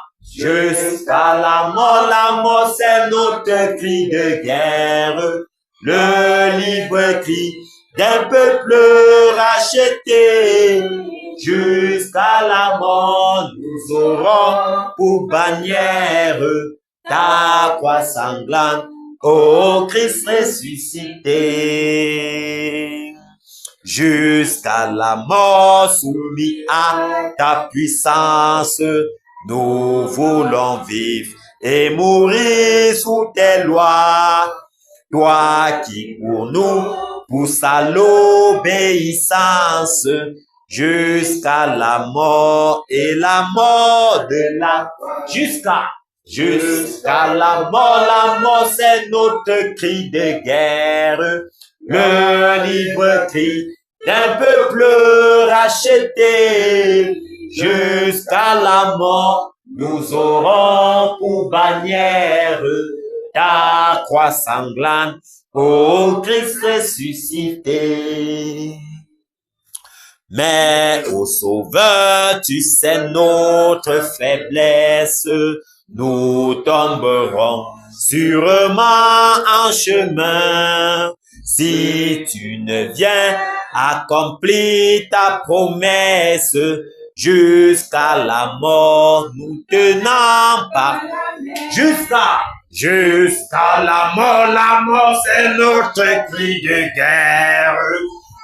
la mort c'est notre cri de guerre. Le libre cri d'un peuple racheté. Jusqu'à la mort, nous aurons pour bannière ta croix sanglante, ô Christ ressuscité. jusqu'à la mort, soumis à ta puissance. Nous voulons vivre et mourir sous tes lois. Toi qui pour nous pousse à l'obéissance jusqu'à la mort et la mort de la jusqu'à la mort c'est notre cri de guerre, le libre cri d'un peuple racheté. Jusqu'à la mort nous aurons pour bannière ta croix sanglante, ô Christ ressuscité. Mais ô Sauveur, tu sais notre faiblesse, nous tomberons sûrement en chemin. Si tu ne viens accomplir ta promesse, jusqu'à la mort, nous tenons pas. Jusqu'à la mort c'est notre cri de guerre,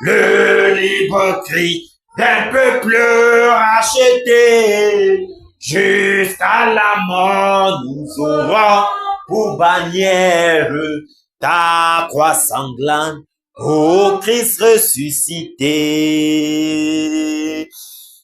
le libre cri d'un peuple racheté. Jusqu'à la mort, nous aurons pour bannière ta croix sanglante, ô Christ ressuscité.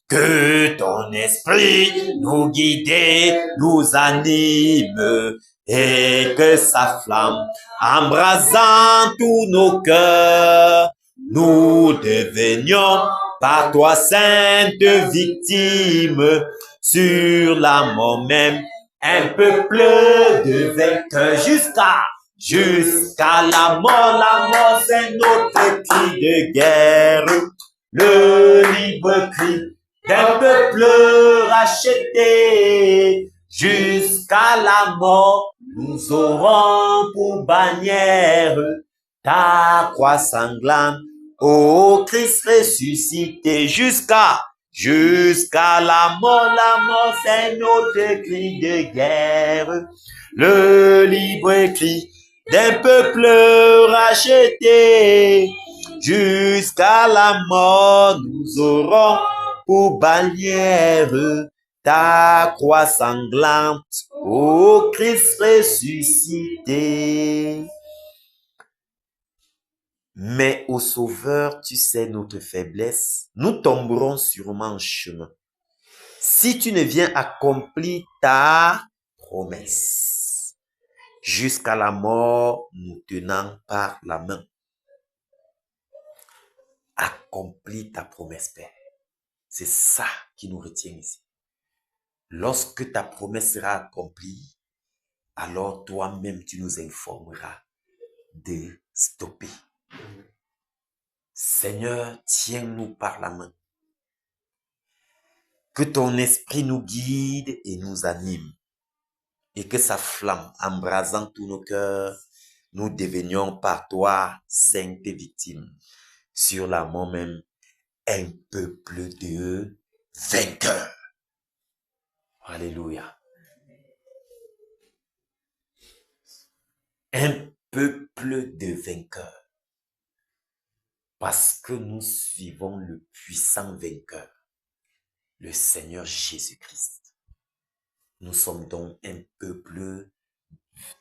Que ton esprit nous guide, nous anime, et que sa flamme embrasant tous nos cœurs, nous devenions par toi sainte victime, sur la mort même, un peuple de vainqueurs jusqu'à la mort c'est notre cri de guerre, le libre cri d'un peuple racheté. Jusqu'à la mort, nous aurons pour bannière ta croix sanglante, ô Christ ressuscité. Jusqu'à la mort c'est notre cri de guerre, le libre cri d'un peuple racheté. Jusqu'à la mort, nous aurons pour bannière ta croix sanglante, ô Christ ressuscité. Mais ô Sauveur, tu sais notre faiblesse, nous tomberons sûrement en chemin. Si tu ne viens accomplir ta promesse, jusqu'à la mort, nous tenant par la main. Accomplis ta promesse, Père. C'est ça qui nous retient ici. Lorsque ta promesse sera accomplie, alors toi-même tu nous informeras de stopper. Seigneur, tiens-nous par la main. Que ton esprit nous guide et nous anime. Et que sa flamme embrasant tous nos cœurs, nous devenions par toi saintes victimes. Sur la mort même, un peuple de vainqueurs. Alléluia. Un peuple de vainqueurs. Parce que nous suivons le puissant vainqueur, le Seigneur Jésus-Christ. Nous sommes donc un peuple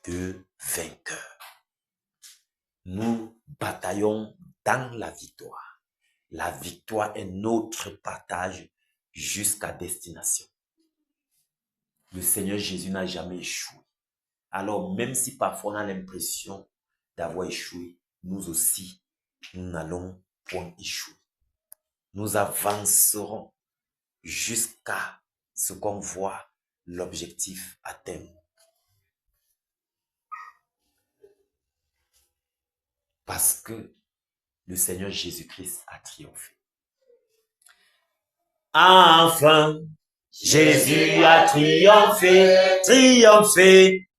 de vainqueurs. Nous bataillons dans la victoire. La victoire est notre partage jusqu'à destination. Le Seigneur Jésus n'a jamais échoué. Alors même si parfois on a l'impression d'avoir échoué, nous aussi, nous n'allons point échouer. Nous avancerons jusqu'à ce qu'on voit l'objectif atteint. Parce que le Seigneur Jésus-Christ a triomphé. Enfin, Jésus a triomphé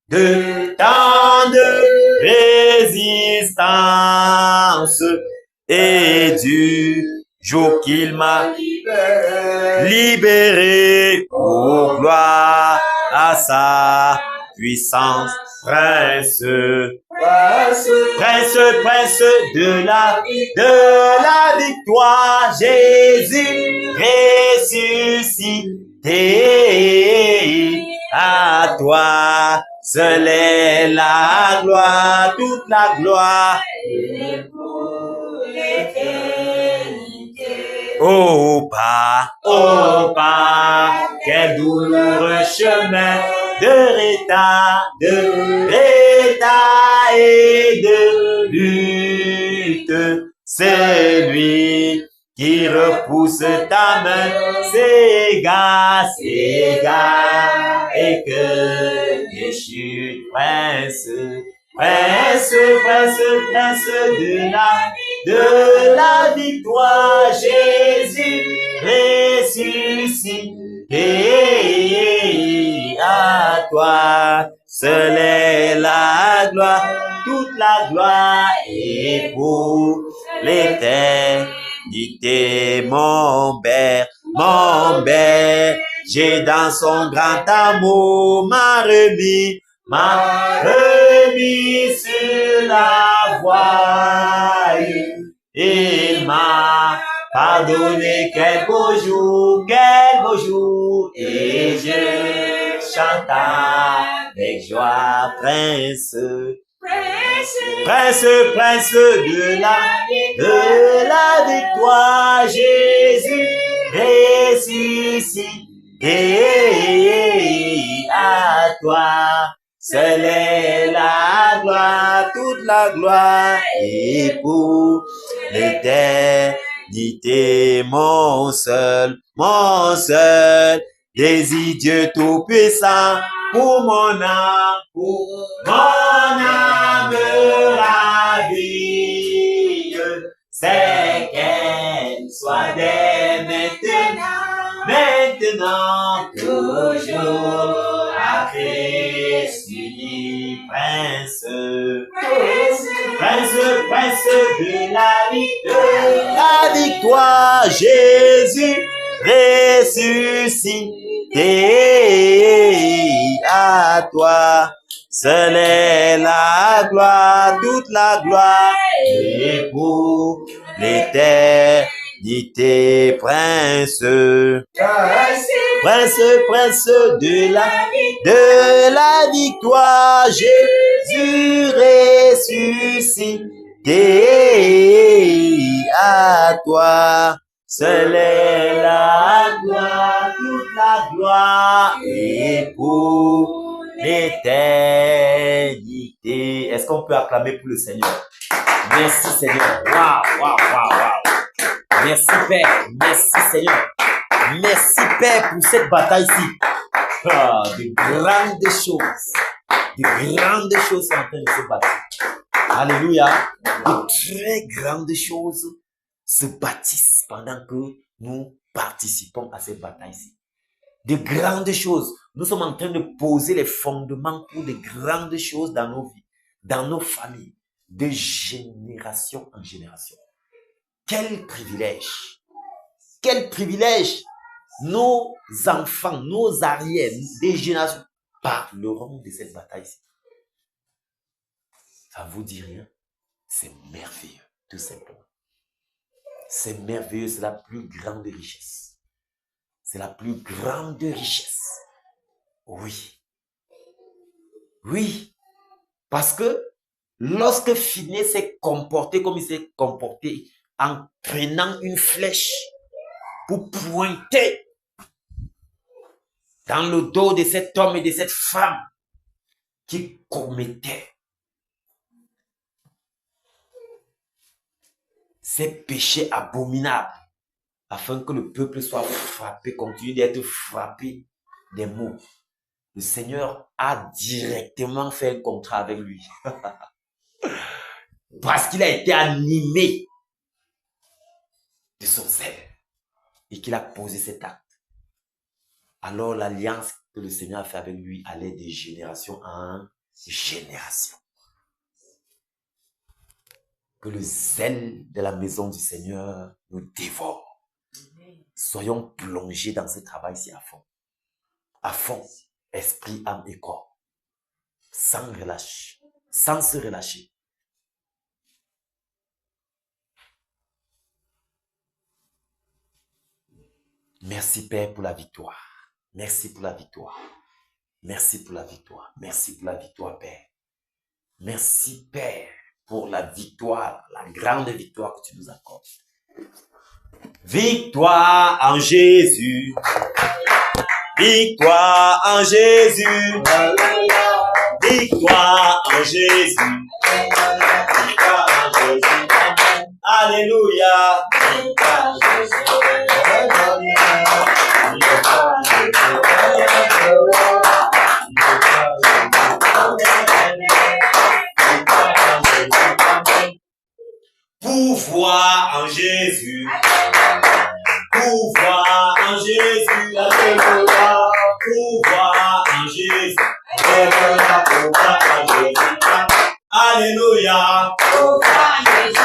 de tant de résistance, et du jour qu'il m'a libéré, pour gloire à sa puissance, prince, prince, prince de la victoire, Jésus ressuscité. À toi seule est la gloire, toute la gloire. Oh pas, quel douloureux chemin de retard et de lutte. Celui qui repousse ta main s'égare, et que déchue prince, prince, prince, prince de la victoire, Jésus ressuscité. À toi seule est la gloire, toute la gloire est pour l'éternité. Mon Père, j'ai dans son grand amour m'a remis sur la voie. Il m'a pardonné quel beau jour, et je chante avec joie, prince, prince, prince de la victoire, Jésus ressuscité. À toi seule est la gloire, toute la gloire, et pour l'éternité, mon seul désir, Dieu tout-puissant, pour mon âme ravie, c'est qu'elle soit dès maintenant, toujours, à Christ, prince, prince de la victoire, Jésus ressuscité. À toi seule est la gloire, toute la gloire, et pour l'éternité, prince, prince de la victoire, Jésus ressuscité. À toi seule est la gloire, toute la gloire, et pour l'éternité. Est-ce qu'on peut acclamer pour le Seigneur? Merci Seigneur. Waouh. Merci Père. Merci Seigneur. Merci Père pour cette bataille-ci. De grandes choses sont en train de se battre. Alléluia. De très grandes choses se bâtissent pendant que nous participons à cette bataille-ci. De grandes choses. Nous sommes en train de poser les fondements pour de grandes choses dans nos vies, dans nos familles, de génération en génération. Quel privilège! Quel privilège! Nos enfants, nos arrières, des générations parleront de cette bataille-ci. Ça vous dit rien? C'est merveilleux, tout simplement. C'est merveilleux, c'est la plus grande richesse. C'est la plus grande richesse. Oui. Oui. Parce que lorsque Phinéas s'est comporté comme il s'est comporté en prenant une flèche pour pointer dans le dos de cet homme et de cette femme qui commettaient ces péchés abominables, afin que le peuple soit frappé, continue d'être frappé des maux. Le Seigneur a directement fait un contrat avec lui. Parce qu'il a été animé de son zèle et qu'il a posé cet acte. Alors l'alliance que le Seigneur a fait avec lui allait de génération en génération. Que le zèle de la maison du Seigneur nous dévore. Soyons plongés dans ce travail-ci à fond. À fond, esprit, âme et corps. sans relâche, sans se relâcher. Merci Père pour la victoire. Merci pour la victoire. Merci pour la victoire. Merci pour la victoire, Père. Merci, Père, pour la victoire, la grande victoire que tu nous accordes. Victoire en Jésus. Victoire en Jésus. Victoire en Jésus. Victoire en Jésus. Alléluia. Pouvoir en Jésus. Pouvoir en Jésus. Alléluia. Pouvoir en Jésus. Alléluia. Pouvoir en Jésus. Alléluia. Pouvoir en Jésus.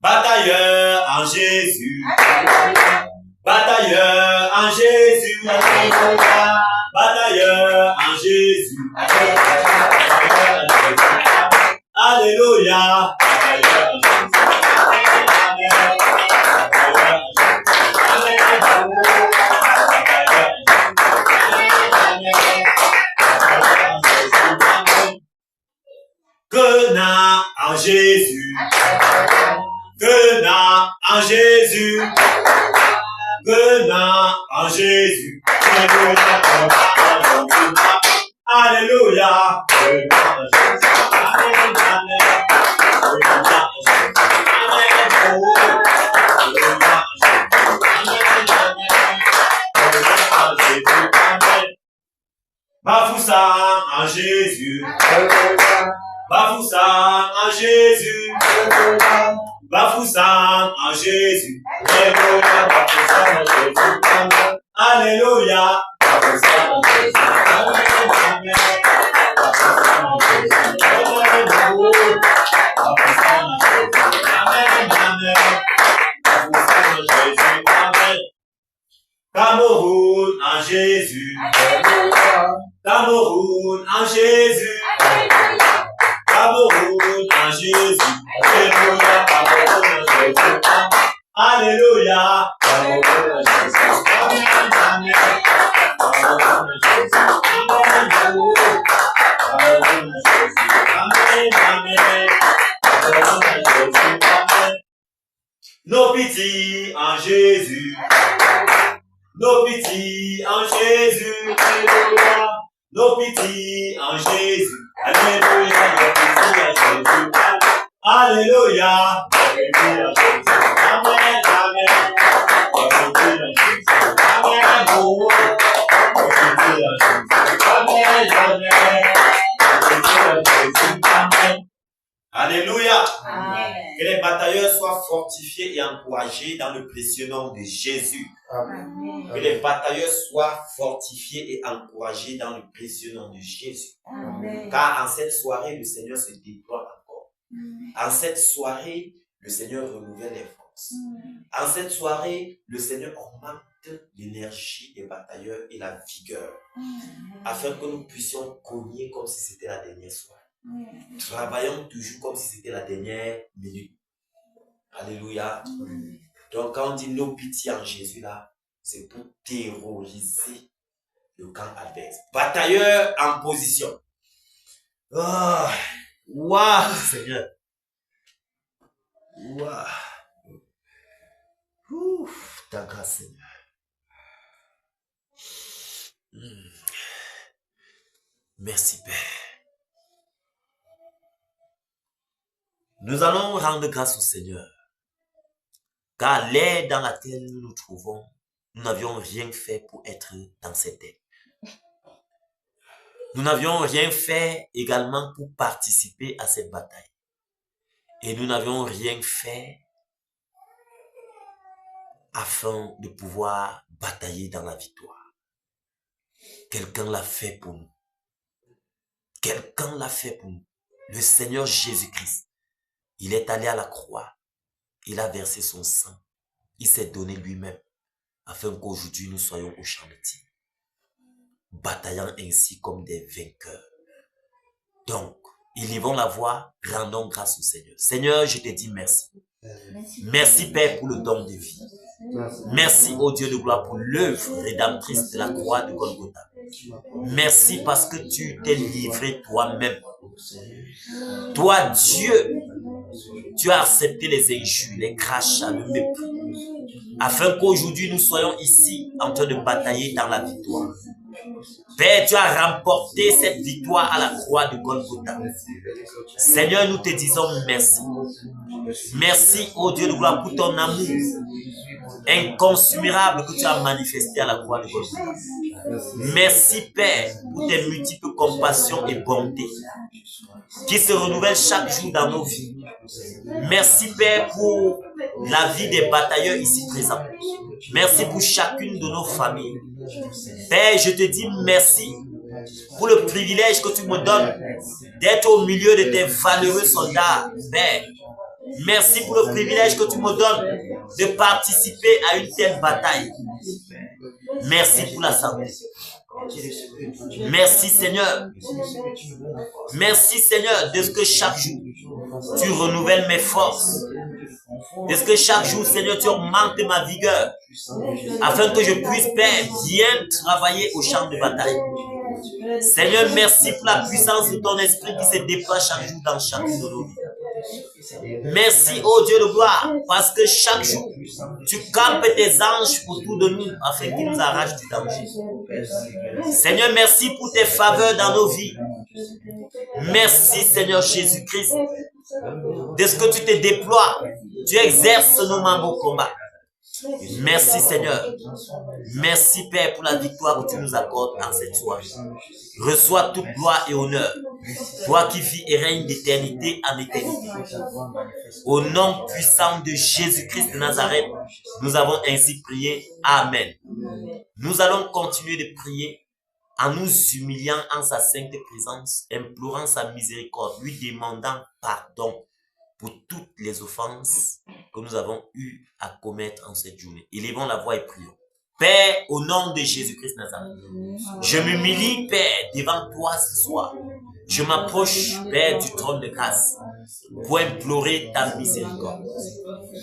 Batailleur en Jésus. Batailleur en Jésus. Batailleur en Jésus. Alléluia. Quenat en Jésus. Quenat en Jésus. Quenat en Jésus. Alléluia. Bafoussam en Jésus. Bafoussam en Jésus. Bafoussam en Jésus. Alléluia. Cameroun en Jésus. Cameroun en Jésus. Cameroun en Jésus. Alléluia. Cameroun en Jésus. Alléluia. Cameroun en Jésus. Amen. Cameroun en Jésus. Amen. Cameroun en Jésus. Amen. Amen. Cameroun en Jésus. Amen. Nos pitiés en Jésus. Nos pitiés en Jésus. Alléluia. Nos pitiés en Jésus. Alléluia. Nos pitiés en Jésus. Alléluia. Alléluia. Amen. Amen. Nos pitiés en Jésus. Amen. Nos pitiés en Jésus. Amen. Amen. Nos pitiés en Jésus. Amen. Alléluia. Amen. Que les batailleurs soient fortifiés et encouragés dans le précieux nom de Jésus. Amen. Que les batailleurs soient fortifiés et encouragés dans le précieux nom de Jésus. Amen. Car en cette soirée, le Seigneur se déploie encore. Amen. En cette soirée, le Seigneur renouvelle les forces. Amen. En cette soirée, le Seigneur augmente l'énergie des batailleurs et la vigueur. Amen. Afin que nous puissions cogner comme si c'était la dernière soirée. Travaillons toujours comme si c'était la dernière minute. Alléluia. Donc quand on dit nos pitiés en Jésus là, c'est pour terroriser le camp adverse. Batailleur en position. Oh, waouh, Seigneur. Waouh. Ouf, ta grâce, Seigneur. Merci, Père. Nous allons rendre grâce au Seigneur, car l'ère dans laquelle nous nous trouvons, nous n'avions rien fait pour être dans cette ère. Nous n'avions rien fait également pour participer à cette bataille. Et nous n'avions rien fait afin de pouvoir batailler dans la victoire. Quelqu'un l'a fait pour nous. Quelqu'un l'a fait pour nous. Le Seigneur Jésus-Christ. Il est allé à la croix. Il a versé son sang. Il s'est donné lui-même afin qu'aujourd'hui nous soyons au champ de tir, bataillant ainsi comme des vainqueurs. Donc, élevons la voix, rendons grâce au Seigneur. Seigneur, je te dis merci. Merci Père pour le don de vie. Merci au Dieu de gloire pour l'œuvre rédemptrice de la croix de Golgotha. Merci parce que tu t'es livré toi-même. Toi Dieu, tu as accepté les injures, les crachats, le mépris, afin qu'aujourd'hui nous soyons ici en train de batailler dans la victoire. Père, tu as remporté cette victoire à la croix de Golgotha. Seigneur, nous te disons merci. Merci, ô Dieu de gloire, pour ton amour inconsommable que tu as manifesté à la croix de Golgotha. Merci, Père, pour tes multiples compassions et bontés qui se renouvellent chaque jour dans nos vies. Merci, Père, pour la vie des batailleurs ici présents. Merci pour chacune de nos familles. Père, je te dis merci pour le privilège que tu me donnes d'être au milieu de tes valeureux soldats. Père, merci pour le privilège que tu me donnes de participer à une telle bataille. Merci pour la santé. Merci Seigneur. Merci Seigneur de ce que chaque jour tu renouvelles mes forces. De ce que chaque jour Seigneur tu augmentes ma vigueur afin que je puisse Père bien travailler au champ de bataille. Seigneur, merci pour la puissance de ton esprit qui se déploie chaque jour dans chacune de nos vies. Merci, ô Dieu de gloire, parce que chaque jour, tu campes tes anges autour de nous afin qu'ils nous arrachent du danger. Seigneur, merci pour tes faveurs dans nos vies. Merci, Seigneur Jésus-Christ, de ce que tu te déploies. Tu exerces nos membres au combat. Merci Seigneur. Merci Père pour la victoire que tu nous accordes en cette soirée. Reçois toute gloire et honneur. Toi qui vis et règnes d'éternité en éternité. Au nom puissant de Jésus-Christ de Nazareth, nous avons ainsi prié. Amen. Nous allons continuer de prier en nous humiliant en sa sainte présence, implorant sa miséricorde, lui demandant pardon pour toutes les offenses que nous avons eu à commettre en cette journée. Élevons la voix et prions. Père, au nom de Jésus-Christ Nazareth, je m'humilie, Père, devant toi ce soir. Je m'approche, Père, du trône de grâce pour implorer ta miséricorde.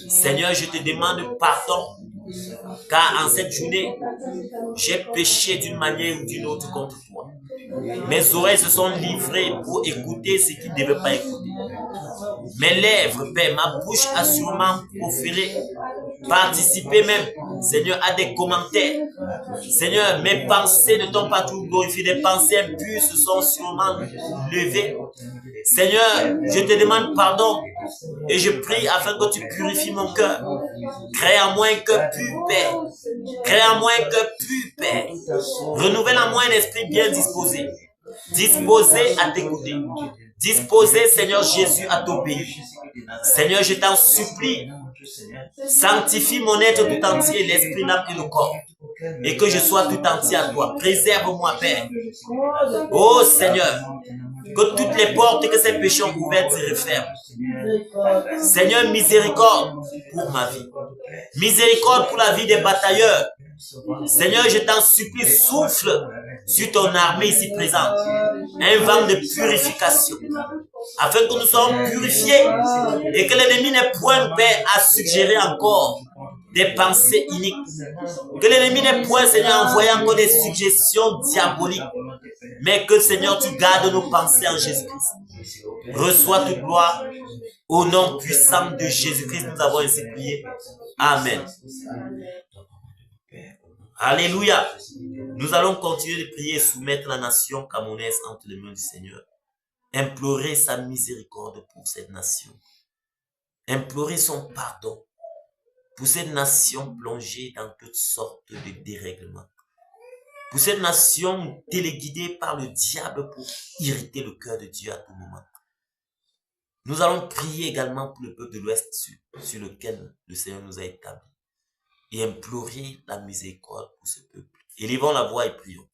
Seigneur, je te demande pardon, car en cette journée, j'ai péché d'une manière ou d'une autre contre toi. Mes oreilles se sont livrées pour écouter ce qu'ils ne devaient pas écouter. Mes lèvres, Père, ma bouche a sûrement proféré, participé même, Seigneur, à des commentaires. Seigneur, mes pensées ne t'ont pas tout glorifié, des pensées impures se sont sûrement levées. Seigneur, je te demande pardon et je prie afin que tu purifies mon cœur. Crée en moi un cœur pur, Père. Crée en moi un cœur pur, Père. Renouvelle en moi un esprit bien disposé. Disposé à t'écouter. Disposé, Seigneur Jésus, à t'obéir. Seigneur, je t'en supplie. Sanctifie mon être tout entier, l'esprit, l'âme et le corps. Et que je sois tout entier à toi. Préserve-moi, Père. Oh Seigneur, que toutes les portes que ces péchés ont ouvertes se referment. Seigneur, miséricorde pour ma vie. Miséricorde pour la vie des batailleurs. Seigneur, je t'en supplie, souffle sur ton armée ici présente. Un vent de purification. Afin que nous soyons purifiés et que l'ennemi n'ait point, Père, à suggérer encore des pensées iniques. Que l'ennemi n'ait point, Seigneur, envoyé encore des suggestions diaboliques. Mais que, Seigneur, tu gardes nos pensées en Jésus-Christ. Reçois toute gloire. Au nom puissant de Jésus-Christ, nous avons ainsi prié. Amen. Alléluia. Nous allons continuer de prier et soumettre la nation camerounaise entre les mains du Seigneur. Implorer sa miséricorde pour cette nation. Implorer son pardon pour cette nation plongée dans toutes sortes de dérèglements. Pour cette nation téléguidée par le diable pour irriter le cœur de Dieu à tout moment. Nous allons prier également pour le peuple de l'Ouest sur lequel le Seigneur nous a établis. Et implorer la miséricorde pour ce peuple. Élevons la voix et prions.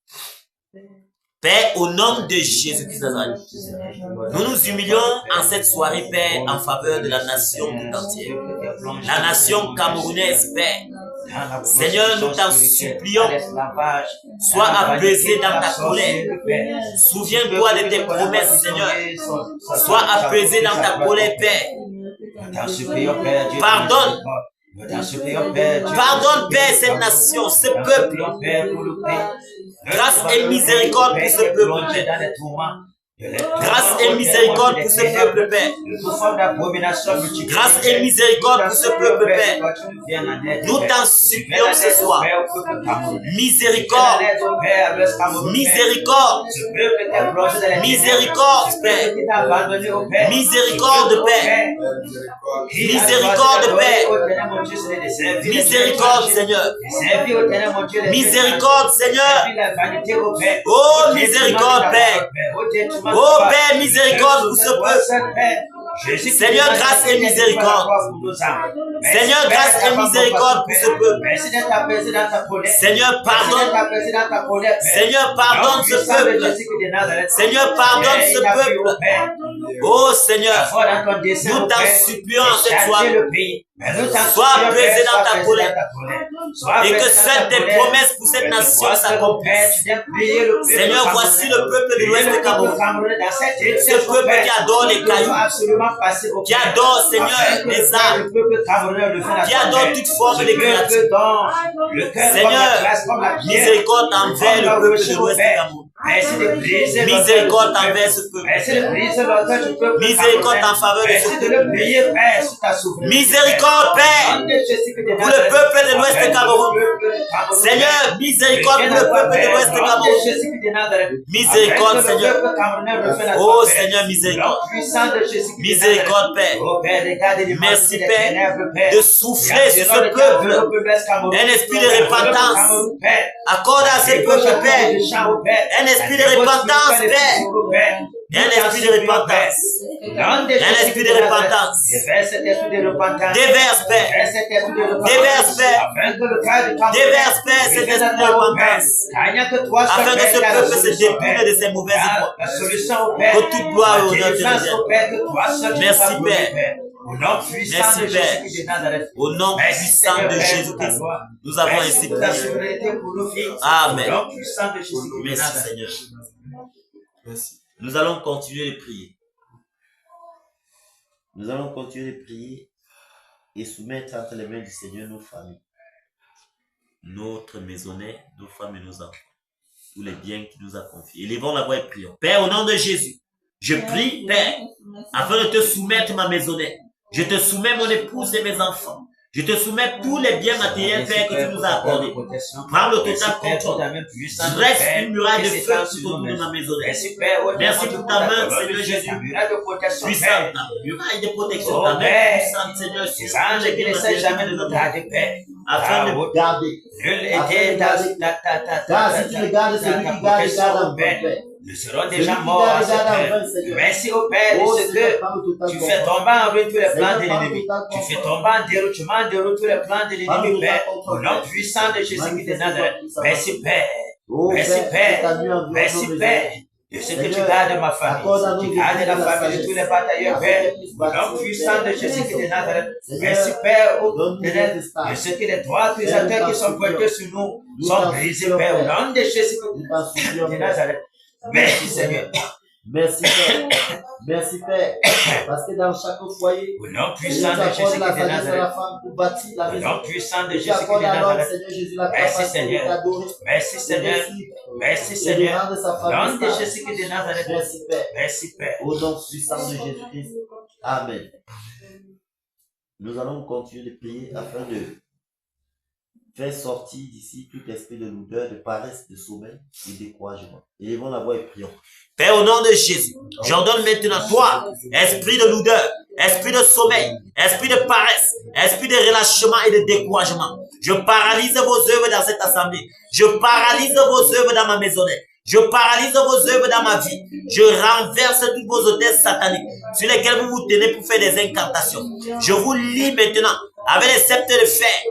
Père, au nom de Jésus-Christ de Nazareth, nous nous humilions en cette soirée, Père, en faveur de la nation tout entière. La nation camerounaise, Père. Seigneur, nous t'en supplions, sois apaisé dans ta colère. Souviens-toi de tes promesses, Seigneur. Sois apaisé dans ta colère, Père. Pardonne. Pardonne, Père, cette nation, ce peuple. Grâce et miséricorde pour ce peuple, Père. Grâce et miséricorde pour ce peuple, Père. Grâce et miséricorde pour ce peuple, Père. Nous t'en supplions ce soir. Miséricorde. Miséricorde. Miséricorde, Père. Miséricorde, Père. Miséricorde, Père. Miséricorde, Seigneur. Miséricorde, Seigneur. Oh, miséricorde, Père. Oh Père, miséricorde pour ce peuple. Seigneur, grâce et miséricorde. Seigneur, grâce et miséricorde pour ce peuple. Seigneur, pardonne. Seigneur, pardonne ce peuple. Seigneur, pardonne ce peuple. Oh Seigneur, nous t'en supplions cette soirée. Sois apaisé dans ta colère et que seules tes promesses pour cette nation s'accomplissent. Seigneur, voici le peuple de l'Ouest de Cameroun. Ce peuple qui adore les cailloux, qui adore, Seigneur, les arbres, qui adore toute forme de créature. Seigneur, miséricorde envers le peuple de l'Ouest de Cameroun. Miséricorde envers ce peuple. Miséricorde en faveur de ce peuple. Miséricorde, Père, pour le peuple de l'Ouest de Cameroun. Seigneur, miséricorde pour le peuple de l'Ouest de Cameroun. Miséricorde, Seigneur. Oh Seigneur, miséricorde. Miséricorde, Père. Merci, Père, de souffler sur ce peuple un esprit de repentance. Accorde à ce peuple, Père, un esprit de repentance, Père. Un esprit de repentance. Un esprit de repentance. Déverse, Père. Déverse, Père. Déverse, Père, cet esprit de repentance. Afin que ce peuple se dépouille de ses mauvaises voies. Que toute gloire et honneur te revienne. Merci, Père. Merci, Père. Au nom puissant de Jésus-Christ, nous avons ainsi prié. Amen. Merci, Seigneur. Merci. Nous allons continuer de prier. Nous allons continuer de prier et soumettre entre les mains du Seigneur nos familles, notre maisonnée, nos femmes et nos enfants, tous les biens qu'il nous a confiés. Élevons la voix et prions. Père, au nom de Jésus, je prie, Père, afin de te soumettre ma maisonnée. Je te soumets mon épouse et mes enfants. Je te soumets tous les biens matériels, Père, que tu nous as accordés. Prends le total contrôle. Dresse une muraille de feu autour de ma maison. Merci pour ta main, Seigneur Jésus. Puissante, ta muraille de protection, ta main puissante, Seigneur, sur les biens matériels de notre Père. Afin de garder. Car si tu regardes celui qui garde, Père. Nous serons déjà morts. Merci au Père de ce que tu fais tomber en ruine tous les plans de l'ennemi. Tu fais tomber en déroutement tous les plans de l'ennemi, Père. Au nom puissant de Jésus-Christ de Nazareth. Merci, Père. Merci, Père. Merci, Père. De ce que tu gardes ma famille. Tu gardes la famille de tous les batailleurs, Père. Au nom puissant de Jésus-Christ de Nazareth. Merci, Père. De ce que les trois accusateurs qui sont pointés sur nous sont brisés, Père. Au nom de Jésus-Christ de Nazareth. Merci Seigneur. Merci Père. Merci Père. Parce que dans chaque foyer, au nom puissant de Jésus de Nazareth, pour bâtir la maison. Au nom puissant de Jésus de Nazareth. Merci Seigneur. Merci Seigneur. Merci Seigneur. Au nom de Jésus de Nazareth. Merci Père. Merci Père. Au nom puissant de Jésus-Christ. Amen. Nous allons continuer de prier afin de faire sortir d'ici tout esprit de lourdeur, de paresse, de sommeil et de découragement. Élevons la voix et prions. Père, au nom de Jésus, j'ordonne maintenant toi, esprit de lourdeur, esprit de sommeil, esprit de paresse, esprit de relâchement et de découragement. Je paralyse vos œuvres dans cette assemblée. Je paralyse vos œuvres dans ma maisonnette. Je paralyse vos œuvres dans ma vie. Je renverse toutes vos hôtesses sataniques sur lesquelles vous vous tenez pour faire des incantations. Je vous lie maintenant avec les sceptres de fer.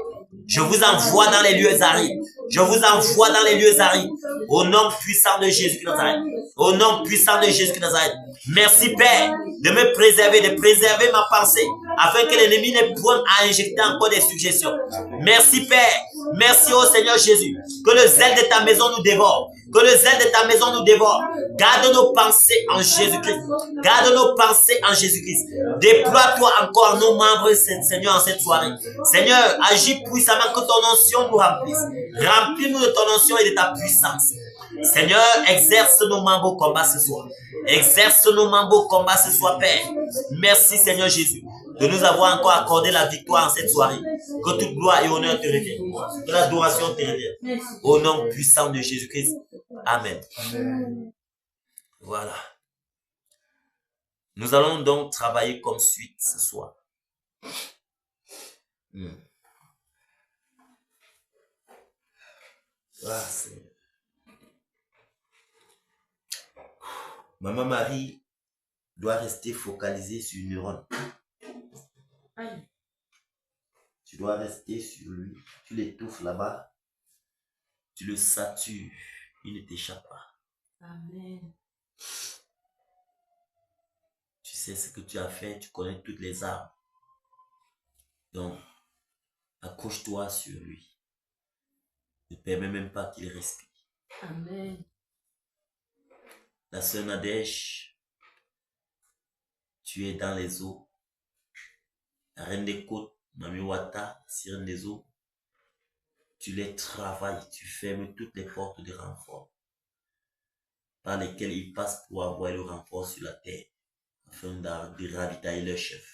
Je vous envoie dans les lieux arides. Je vous envoie dans les lieux arides. Au nom puissant de Jésus de Nazareth. Au nom puissant de Jésus de Nazareth. Merci Père de me préserver, de préserver ma pensée, afin que l'ennemi n'ait point à injecter encore des suggestions. Merci Père. Merci au Seigneur Jésus. Que le zèle de ta maison nous dévore. Que le zèle de ta maison nous dévore. Garde nos pensées en Jésus-Christ. Garde nos pensées en Jésus-Christ. Déploie-toi encore nos membres, Seigneur, en cette soirée. Seigneur, agis puissamment que ton onction nous remplisse. Remplis-nous de ton onction et de ta puissance. Seigneur, exerce nos membres au combat ce soir. Exerce nos membres au combat ce soir, Père. Merci, Seigneur Jésus, de nous avoir encore accordé la victoire en cette soirée. Que toute gloire et honneur te reviennent. Que l'adoration te revienne. Au nom puissant de Jésus-Christ. Amen. Voilà. Nous allons donc travailler comme suite ce soir. Ah, Seigneur. Maman Marie doit rester focalisée sur une neurone. Tu dois rester sur lui. Tu l'étouffes là-bas. Tu le satures. Il ne t'échappe pas. Amen. Tu sais ce que tu as fait. Tu connais toutes les armes. Donc, accroche-toi sur lui. Ne permets même pas qu'il respire. Amen. La sœur Nadège, tu es dans les eaux. La reine des côtes, Mami Wata, sirène des eaux. Tu les travailles, tu fermes toutes les portes de renfort par lesquelles ils passent pour avoir le renfort sur la terre, afin de ravitailler leur chef.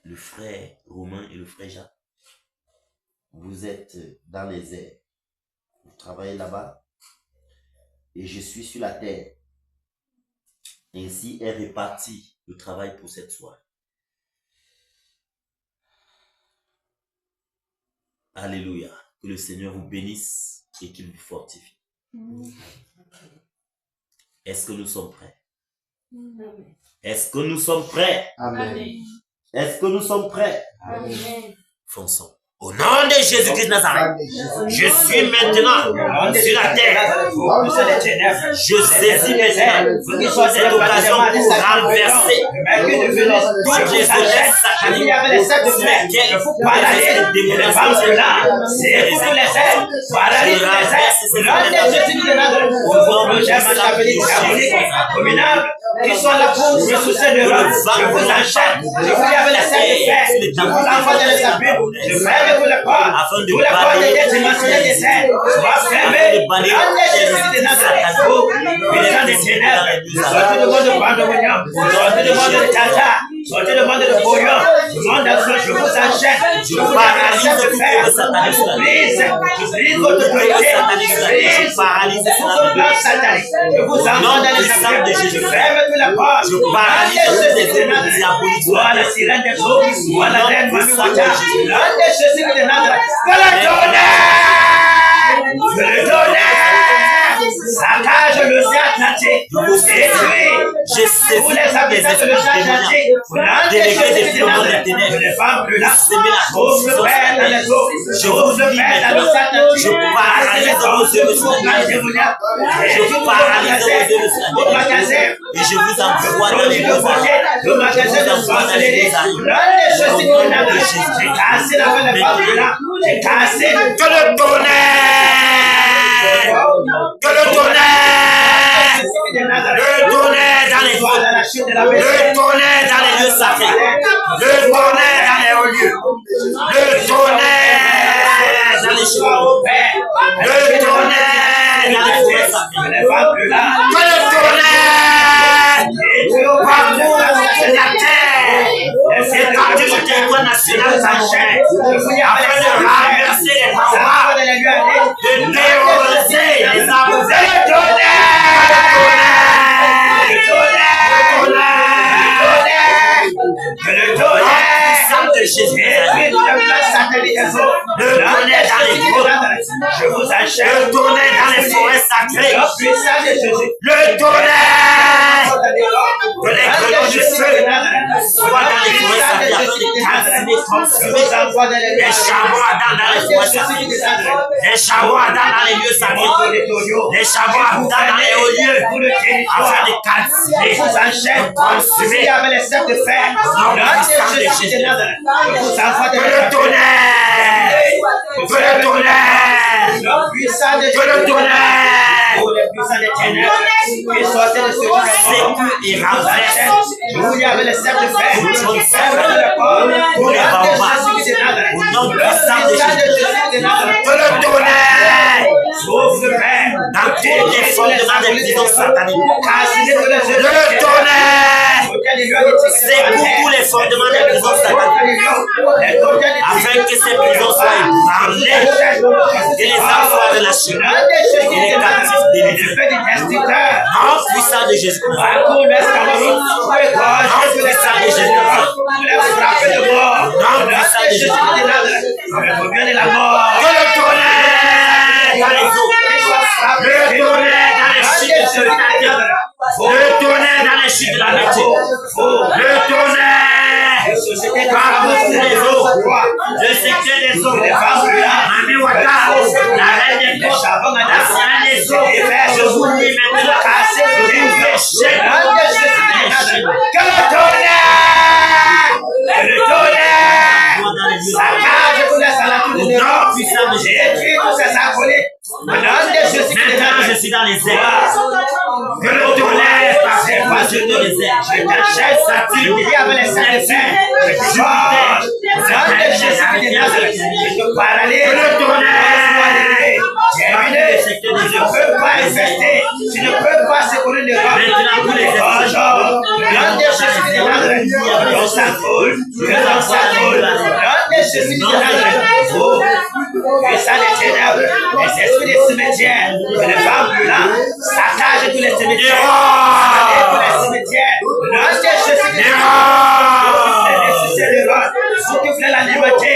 Le frère Romain et le frère Jacques, vous êtes dans les airs. Vous travaillez là-bas et je suis sur la terre. Ainsi est réparti le travail pour cette soirée. Alléluia. Que le Seigneur vous bénisse et qu'il vous fortifie. Est-ce que nous sommes prêts? Est-ce que nous sommes prêts? Amen. Est-ce que nous sommes prêts? Amen. Fonçons. Au nom de Jésus-Christ de Nazareth, je suis maintenant sur la terre. Je saisis maintenant cette occasion pour renverser toutes les faiblesses sataniques sur lesquelles les démons qui sont là pour ressourcer de l'homme. Je vous enchaîne. Je vous avez la scène de fer. Je vous envoie dans les abus. Je ferme tous les portes. Tous les portes des dimensionnels des scènes. Sois fermé. Rendez Jésus de Nazareth. Les gens des ténèbres. Sortez le monde de Pandemonium. Sortez le monde de Tata. Sortez le monde de Boyon. Le monde d'Azur. Je vous enchaîne. Je vous paralyse de fer. Je brise votre autorité. Je paralyse votre plan satanique. Je vous envoie dans les abus. Je ferme tous les portes. Je paralyse les diaboliques. Soit la sirène des eaux. Soit la reine Mami Wata. Rendez Jésus de Nazareth. Que le tonnerre! Que le tonnerre! Saccage l'océan Atlantique. Je sais tous les habitants de l'océan Atlantique. délégués des filons des ténèbres. Les femmes brûlantes. Semer la Trouve le père dans les eaux. Je vous dis maintenant, je paralyse vos yeux de soleil. Je paralyse vos yeux de soleil. Et je vous envoie dans les deux armes. Le magasin de sorcellerie. J'ai cassé la fin des femmes brûlantes. J'ai cassé. Que le tonnerre! Que le tonnerre! Le tonnerre dans les voies. Le tonnerre dans les lieux sacrés. Le tonnerre dans les hauts lieux. Le tonnerre dans les chevaux. Le tonnerre dans les forêts sacrées. Que le tonnerre parcourt la terre. Et quand le territoire national s'enchaîne, afin de renverser les pouvoirs, de terroriser les arbres. Le tonnerre! Le tonnerre de Jésus. Le tonnerre dans les grottes. Je vous achète. Le tonnerre dans les forêts sacrées. Le tonnerre. Que les grenouilles de feu soient dans les forêts sacrées. de calciner, consumer les charbons ardents dans les forêts sacrées, les charbons ardents dans les lieux sacrés, les charbons ardents dans les hauts lieux, afin de calciner, de consumer avec les cercles de fer. dans le sang de Jésus. Que le tonnerre, que le tonnerre, que le tonnerre secoue et renverse Vous y avez les cercles de fer. pour les barbares, au nom puissant de Jésus. Que le tonnerre dans tous les fondements des prisons sataniques. Le tonnerre secoue tous les fondements des prisons sataniques, afin que ces prisons soient ébranlées, que les âmes soient relâchées, et les captifs délivrés. Nom puissant de Jésus. Nom puissant de Jésus. Nom puissant de Jésus. Que le tonnerre dans les eaux, le tonnerre dans les chutes de Satan, le tonnerre dans les chutes de la nature, le tonnerre parcourt les eaux, le secret des eaux, Mami Wata, la reine des côtes, la sirène des eaux, je vous dis maintenant, cassez vos péchés. Que le tonnerre saccage tous les salatudes de nom puissant de Jésus. Maintenant, je suis dans les airs. Que le tonnerre passe moi je dans les airs. Je t'achète Saturne, avec les saints de fer. Jupiter, que le tonnerre. Je ne peux pas rester. Tu ne peux pas secourir les rois. Maintenant, pour les et ça les ténèbres, les esprits des cimetières, que les femmes brûlantes saccagent tous les cimetières, tous les cimetières, l'ange de Jésus qui est le ceux qui voulaient la liberté,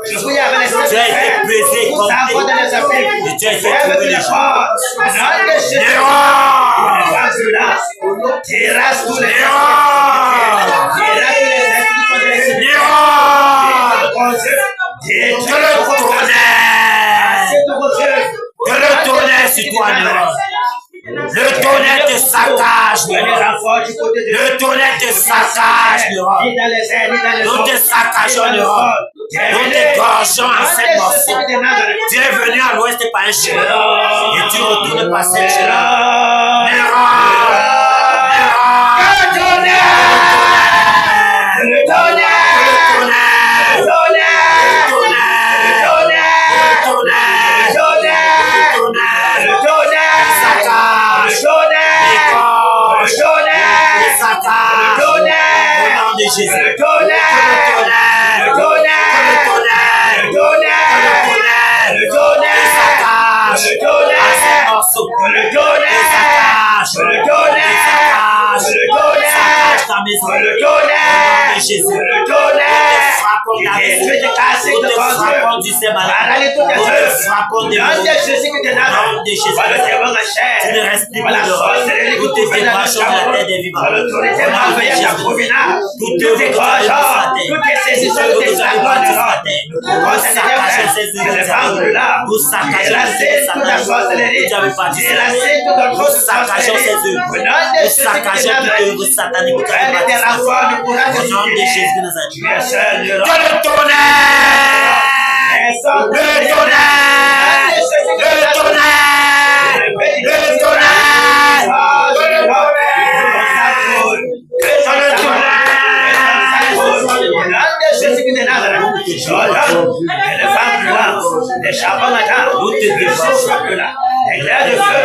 je vous avec les sept frères, vous envoie dans les affaires, je vais avec les forts, l'ange de Jésus, les femmes brûlantes, terrasse tous les que le tonnerre sur toi, le tonnerre te saccage, le tonnerre te saccage, nous te saccageons l'Europe, nous t'égorgeons en cette morceau. Tu es venu à l'ouest par un chemin et tu retournes par cette chemin. Le tonnerre, Jésus. Le tu ne restes plus nous te débranchons de la terre des vivants. Toutes œuvres que tu as nous saccageons ces sataniques. Tu avais parti nous saccageons ces œuvres. Nous saccageons toute œuvre satanique que tu avais parti. Au nom de Jésus de Nazareth. Que le tonnerre! Le tonnerre! Le tonnerre! Le tonnerre! Les charbons attendent, nous te défendons là. Éclair de feu,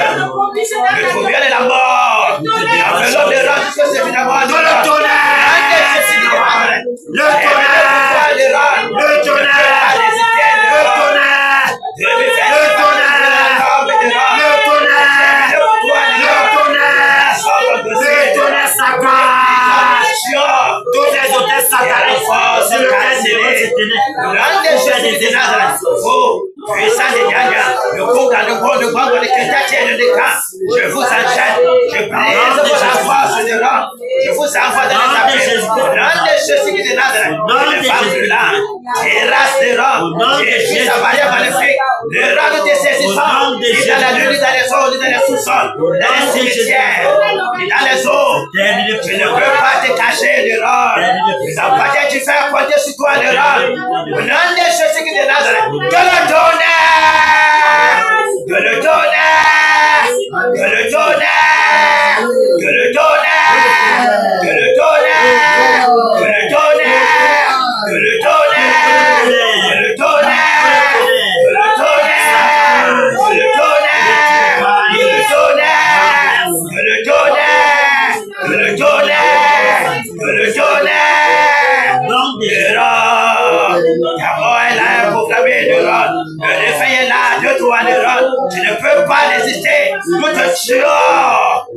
le couvert de la mort, l'enveloppe de l'ange que c'est finalement le tonnerre, le tonnerre, le tonnerre, tous les hôtels sataniques, c'est le cas puissant de Yaya, le Konga, le Grand, le chrétien, le Déca, je Je vous enchaîne. Je brise vos envois sur les rangs. Je vous envoie dans les abîmes. Au nom de Jésus qui est de Nazareth. Les femmes brûlantes. Terrasse des rangs. Jésus, sa barrière maléfique. Le rang de tes saisissants. Ni dans la lune, ni dans les eaux, ni dans les sous-sols. Dans les cimetières. Ni dans les eaux. Tu ne peux pas te cacher le rang. Tu n'as pas dit tu fais compter sur toi le rang. Au nom de Jésus qui est de Nazareth. Que le tonnerre. Que le tonnerre. Que le tonnerre. Que le tonnerre. Que le tonnerre. Que le tonnerre. Que le tonnerre. Que le tonnerre. Que le tonnerre. Que le tonnerre. Que le tonnerre. Que le tonnerre. Que le tonnerre. Que le tonnerre. Ta mort est là pour proclamer le rôle. Le réveil est là, de toi le rôle. Tu ne peux pas résister. Nous te tuons.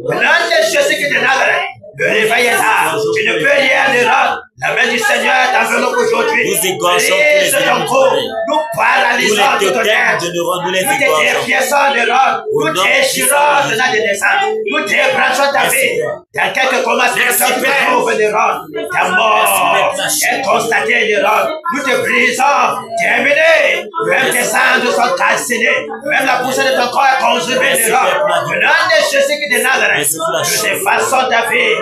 Au nom de Jésus qui est de Nazareth. Le réveil est là. Tu ne peux rien le rôle. La main du Seigneur t'enveloppe aujourd'hui. Nous égorgeons tous les ton cou. Nous paralysons tout ton être. Nous te défiessons le rôle. Nous déchirons de la naissance. Nous débranchons ta vie. Dans quelques commentaires, tu peux trouver le rôle. Ta mort est constatée le rôle. Nous te brisons. Terminé. Même tes cendres sont calcinées. Même la poussière de ton corps est consumée le rôle. Au nom de Jésus qui est de Nazareth. Nous effaçons ta vie.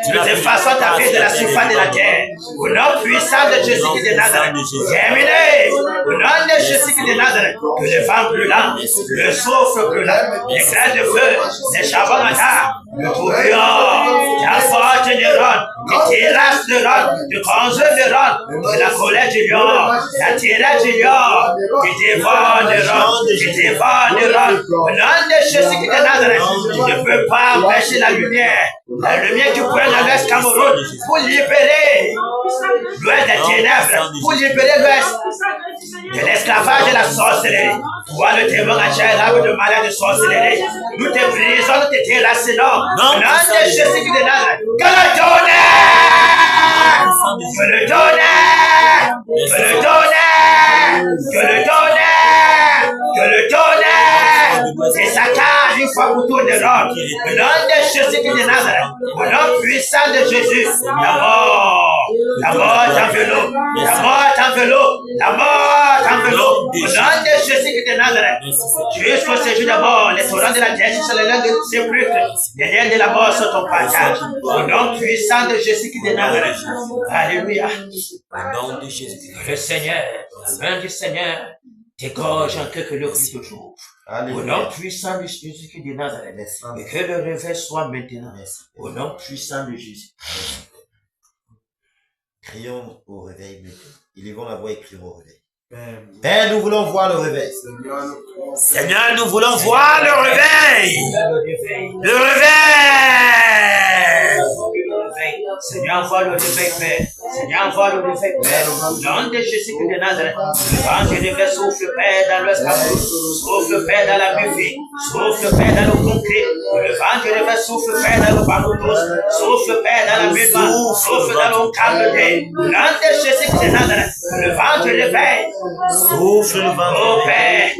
Nous effaçons ta vie de la surface de la terre. Au nom puissant de Jésus qui est de Nazareth. Terminé. Au nom de Jésus qui est de Nazareth. Que le vent brûlant, le souffle brûlant, les grains de feu, les charbons d'attard, le tourbillon, qui emporte le rôle, qui terrasse le rôle, qui consomme le rôle, la colère du lion, la tirade du lion, qui dévore le rôle, qui dévore le rôle. Au nom de Jésus qui est de Nazareth. Tu ne peux pas empêcher la lumière qui pourrait dans l'Ouest Cameroun pour libérer l'Ouest des ténèbres, pour libérer l'Ouest de l'esclavage et de la sorcellerie. Toi, le démon Achel, l'arbre de malade de sorcellerie, nous te brisons, nous te terrassinons. Au nom de Jésus qui est de Nazareth. Que le tonnerre! Que le tonnerre! Que le tonnerre! Que le tonnerre! Que le tonnerre! Et ça cache une fois pour tout de l'ordre. Au nom de Jésus qui est de Nazareth. Au nom puissant de Jésus. La mort t'enveloppe. La mort t'enveloppe. La mort t'enveloppe. Au nom de Jésus qui est de Nazareth. Jusqu'au séjour de mort, les torrents de la terre sur les langues de sépulcre. Les liens de la mort sont ton partage. Au nom puissant de Jésus qui est de Nazareth. Alléluia. Au nom de Jésus. Le Seigneur, la main du Seigneur t'égorge en quelque lieu toujours. Au nom puissant de Jésus qui est de Nazareth. Et que le réveil soit maintenant. Au nom puissant de Jésus. Crions au réveil maintenant. Élevons la voix et crions au réveil. Père, nous voulons voir le réveil. Seigneur, nous voulons voir le réveil. Le réveil. Seigneur, envoie le réveil, Père. Seigneur, envoie le réveil, Père. Au nom de Jésus de Nazareth. Le vent du réveil souffle, Père, dans l'Ouest Cameroun. Souffle, Père, dans la Buffy. Souffle, Père, dans le concret. Le vent du réveil souffle, Père, dans le Bangoutos. Souffle, Père, dans la Mulma. Souffle dans le Calme. Au nom de Jésus de Nazareth. Le vent du réveil. Souffle le vent. Oh, Père.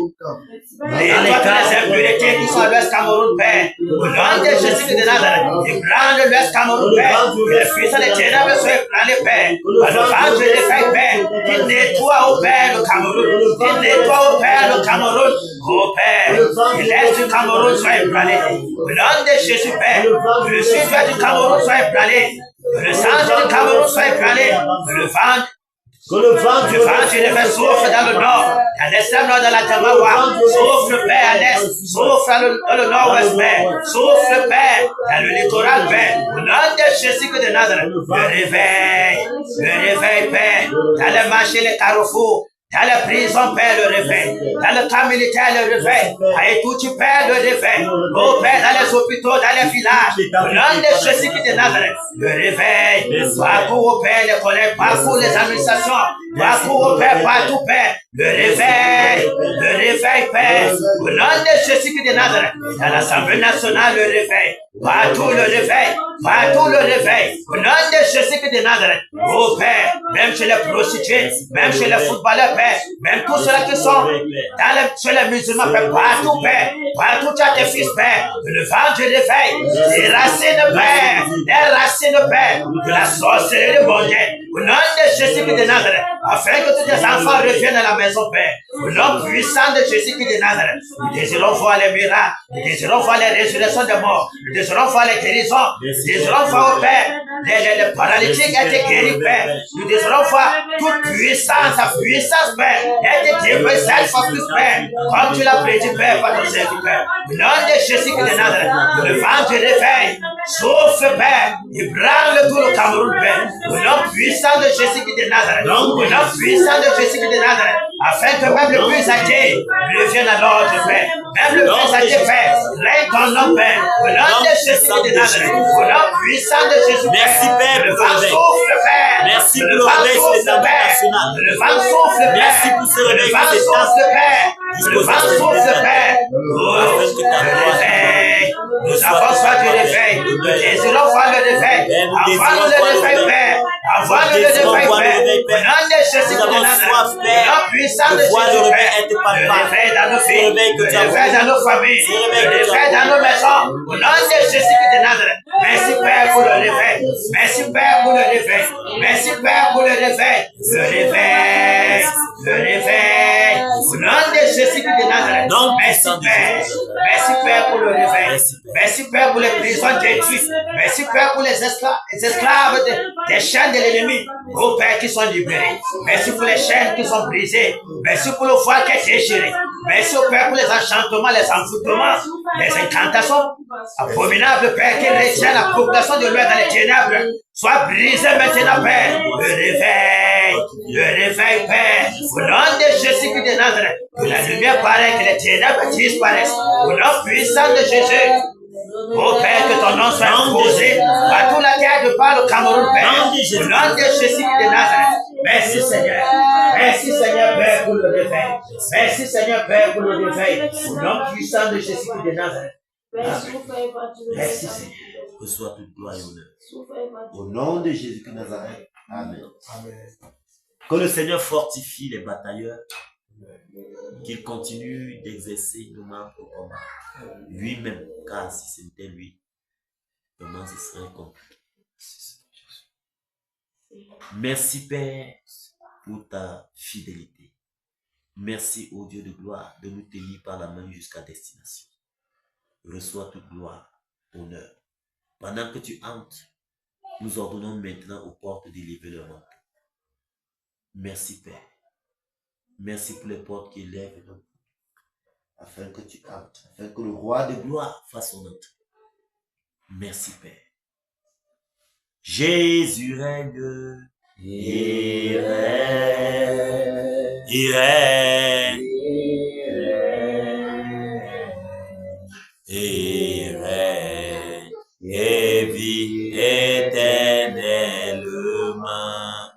Nettoie les impuretés qui sont à l'Ouest Cameroun, Père. Au nom de Jésus de Nazareth. Ébranle l'Ouest Cameroun, Père. Que les puissants des ténèbres soient ébranlés, Père. Par le vent du réveil, Père. Qui nettoie, au Père, le Cameroun. Qui nettoie, au Père, le Cameroun. Oh, Père. Que l'Est du Cameroun soit ébranlé. Au nom de Jésus, Père. Que le sud-ouest du Cameroun soit ébranlé. Que le centre du Cameroun soit ébranlé. Que le vent du réveil souffle dans le nord, dans l'extrême nord de la Tamawa, souffle, Père, à l'est, souffle dans le nord-ouest, Père, souffle, Père, dans le littoral, Père, au nom de Jésus de Nazareth, le réveil, Père, dans les marchés, les carrefours, dans les prisons, Père, le réveil. Dans le camp militaire, le réveil. À Etouti, Père, le réveil. Oh, Père, dans les hôpitaux, dans les villages. Au nom de Jésus de Nazareth, le réveil. Parcours, au Père, les collègues, parcours, les administrations. partout, au Père, partout, Père. Le réveil, Père. Au nom de Jésus-Christ de Nazareth, dans l'Assemblée nationale, le réveil. Partout le réveil. Au nom de Jésus-Christ de Nazareth, oh Père, même chez les prostituées, même chez les footballeurs, Père, même tous ceux-là qui sont chez les musulmans, Père, partout, Père, partout tu as tes fils, Père, le vent du réveil, les racines, Père, de la sorcellerie mondiale, au nom de Jésus-Christ de Nazareth, afin que tous tes enfants reviennent à la maison, Père, au nom puissant de Jésus-Christ de Nazareth, nous désirons voir les miracles, nous désirons voir les résurrections des morts, nous désirons voir les guérisons, nous désirons voir, Père, les paralytiques étaient guéris, Père, nous désirons voir toute puissance, ta puissance, Père, être développée cette fois plus, Père, comme tu l'as prédit, Père, par ton serviteur, Père, au nom de Jésus-Christ de Nazareth, le vent du réveil, souffle, Père, ébranle tout le Cameroun, Père, au nom puissant de Jésus-Christ de Nazareth, au nom puissant de Jésus-Christ de Nazareth, afin que même le plus âgé revienne à l'ordre, Père, même le plus âgé, Père, règne ton nom, Père, au nom de Jésus-Christ de Nazareth, au nom puissant de Jésus, Merci, Père, le pour vent le réveil. souffle, Père, Merci pour le le vent réveil sur les souffle, armées Père, nationales. le vent souffle, Père, Merci pour ce le réveil vent qui souffle, s'étend Père, le vent souffle, Père, afin que ta le gloire réveil, nous avons soif du réveil, nous désirons voir le réveil, envoie-nous le réveil, Père, envoie-nous le réveil, Père, au nom de Jésus de Nazareth, au nom puissant de Jésus, Père, le réveil dans nos filles, le réveil dans nos familles, le réveil dans nos maisons, au nom de Jésus de Nazareth. Merci, Père, pour le réveil, merci, Père, pour le réveil, merci, Père, pour le réveil, au nom de Jésus de Nazareth. Merci, Père, merci, Père, pour le réveil, merci, Père, pour les prisons détruites, merci, Père, pour les esclaves des chaînes de l'ennemi, oh Père, qui sont libérés, merci pour les chaînes qui sont brisées, merci pour le voile qui est déchiré, merci, oh Père, pour les enchantements, les envoûtements, les incantations abominables, Père, qui retiennent la population de l'ouest dans les ténèbres, soit brisé maintenant, Père, le réveil, Père, au nom de Jésus-Christ de Nazareth, que la lumière paraît, que les ténèbres disparaissent, au nom puissant de Jésus. Oh Père, que ton nom soit imposé par toute la terre de par le Cameroun, Père, au nom de Jésus-Christ de Nazareth. Merci Seigneur, Père, pour le réveil. Merci Seigneur, Père, pour le réveil, au nom puissant de Jésus-Christ de Nazareth. Merci Seigneur. Reçois toute gloire et honneur. Au nom de Jésus-Christ de Nazareth. Amen. Que le Seigneur fortifie les batailleurs, qu'il continue d'exercer innommables au combat. Lui-même, car si c'était lui, comment ce serait compliqué. Merci Père pour ta fidélité. Merci au Dieu de gloire de nous tenir par la main jusqu'à destination. Reçois toute gloire, honneur. Pendant que tu entres, nous ordonnons maintenant aux portes d'élever le manteau. Merci Père. Merci pour les portes qui élèvent nos afin que tu entres, afin que le roi de gloire fasse son entrée. Merci Père. Jésus règne, il règne, il règne, il règne, et vit éternellement.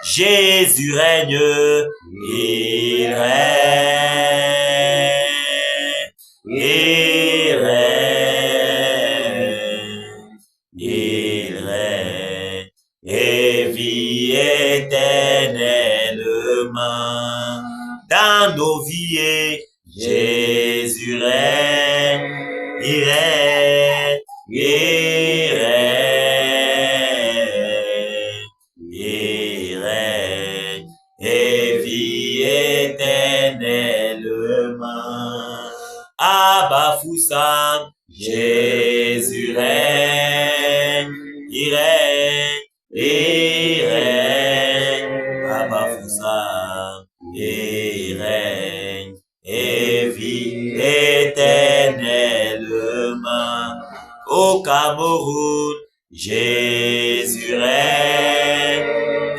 Jésus règne, il règne, il règne, il règne, et vit éternellement. Dans nos vies, Jésus règne, il règne, il règne, il règne, et vit éternellement. Abba Foussam, Jésus règne, il règne, il règne. Abba Foussam, il règne, et vit éternellement. Au Cameroun, Jésus règne,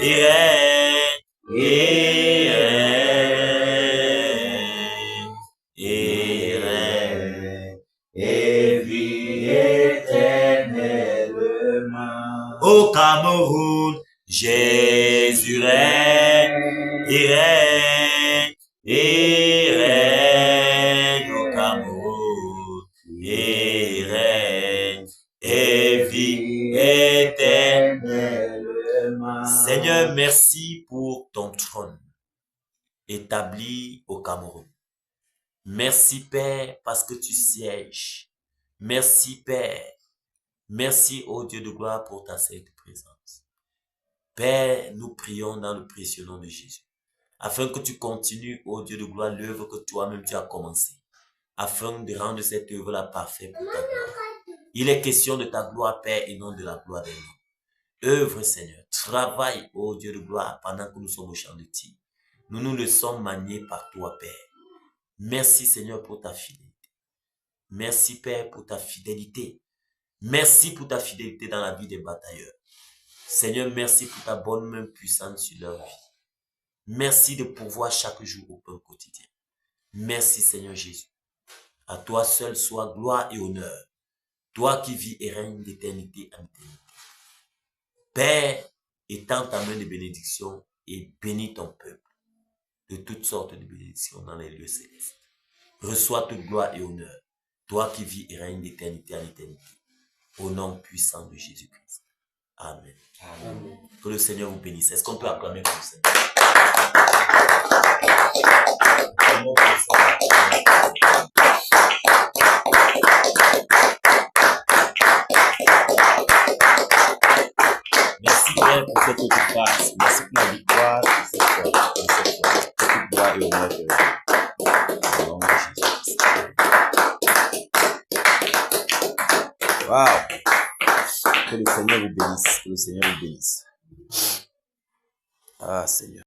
il règne, il règne, il règne, et vit éternellement. Au Cameroun, Jésus règne, au Cameroun, et règne, et vit éternellement. Seigneur, merci pour ton trône établi au Cameroun. Merci Père parce que tu sièges. Merci Père. Merci ô Dieu de gloire pour ta sainte présence. Père, nous prions dans le précieux nom de Jésus, afin que tu continues, ô Dieu de gloire, l'œuvre que toi-même tu as commencée, afin de rendre cette œuvre-là parfaite pour ta gloire. Il est question de ta gloire, Père, et non de la gloire des hommes. Œuvre, Seigneur, travaille, ô Dieu de gloire, pendant que nous sommes au champ de tir. Nous nous laissons manier par toi, Père. Merci, Seigneur, pour ta fidélité. Merci, Père, pour ta fidélité. Merci pour ta fidélité dans la vie des batailleurs. Seigneur, merci pour ta bonne main puissante sur leur vie. Merci de pourvoir chaque jour au pain quotidien. Merci, Seigneur Jésus. À toi seul soit gloire et honneur. Toi qui vis et règnes d'éternité en éternité. Père, étends ta main de bénédiction et bénis ton peuple de toutes sortes de bénédictions dans les lieux célestes. Reçois toute gloire et honneur. Toi qui vis et règnes d'éternité en éternité. Au nom puissant de Jésus-Christ. Amen. Amen. Que le Seigneur vous bénisse. Est-ce qu'on peut acclamer pour le Seigneur? Merci Père pour cette autre grâce. Merci pour la victoire de cette fois. Toute gloire et honneur de au nom de Jésus-Christ. Wow. Que le Seigneur vous bénisse. Que le Seigneur vous bénisse. Ah, Seigneur.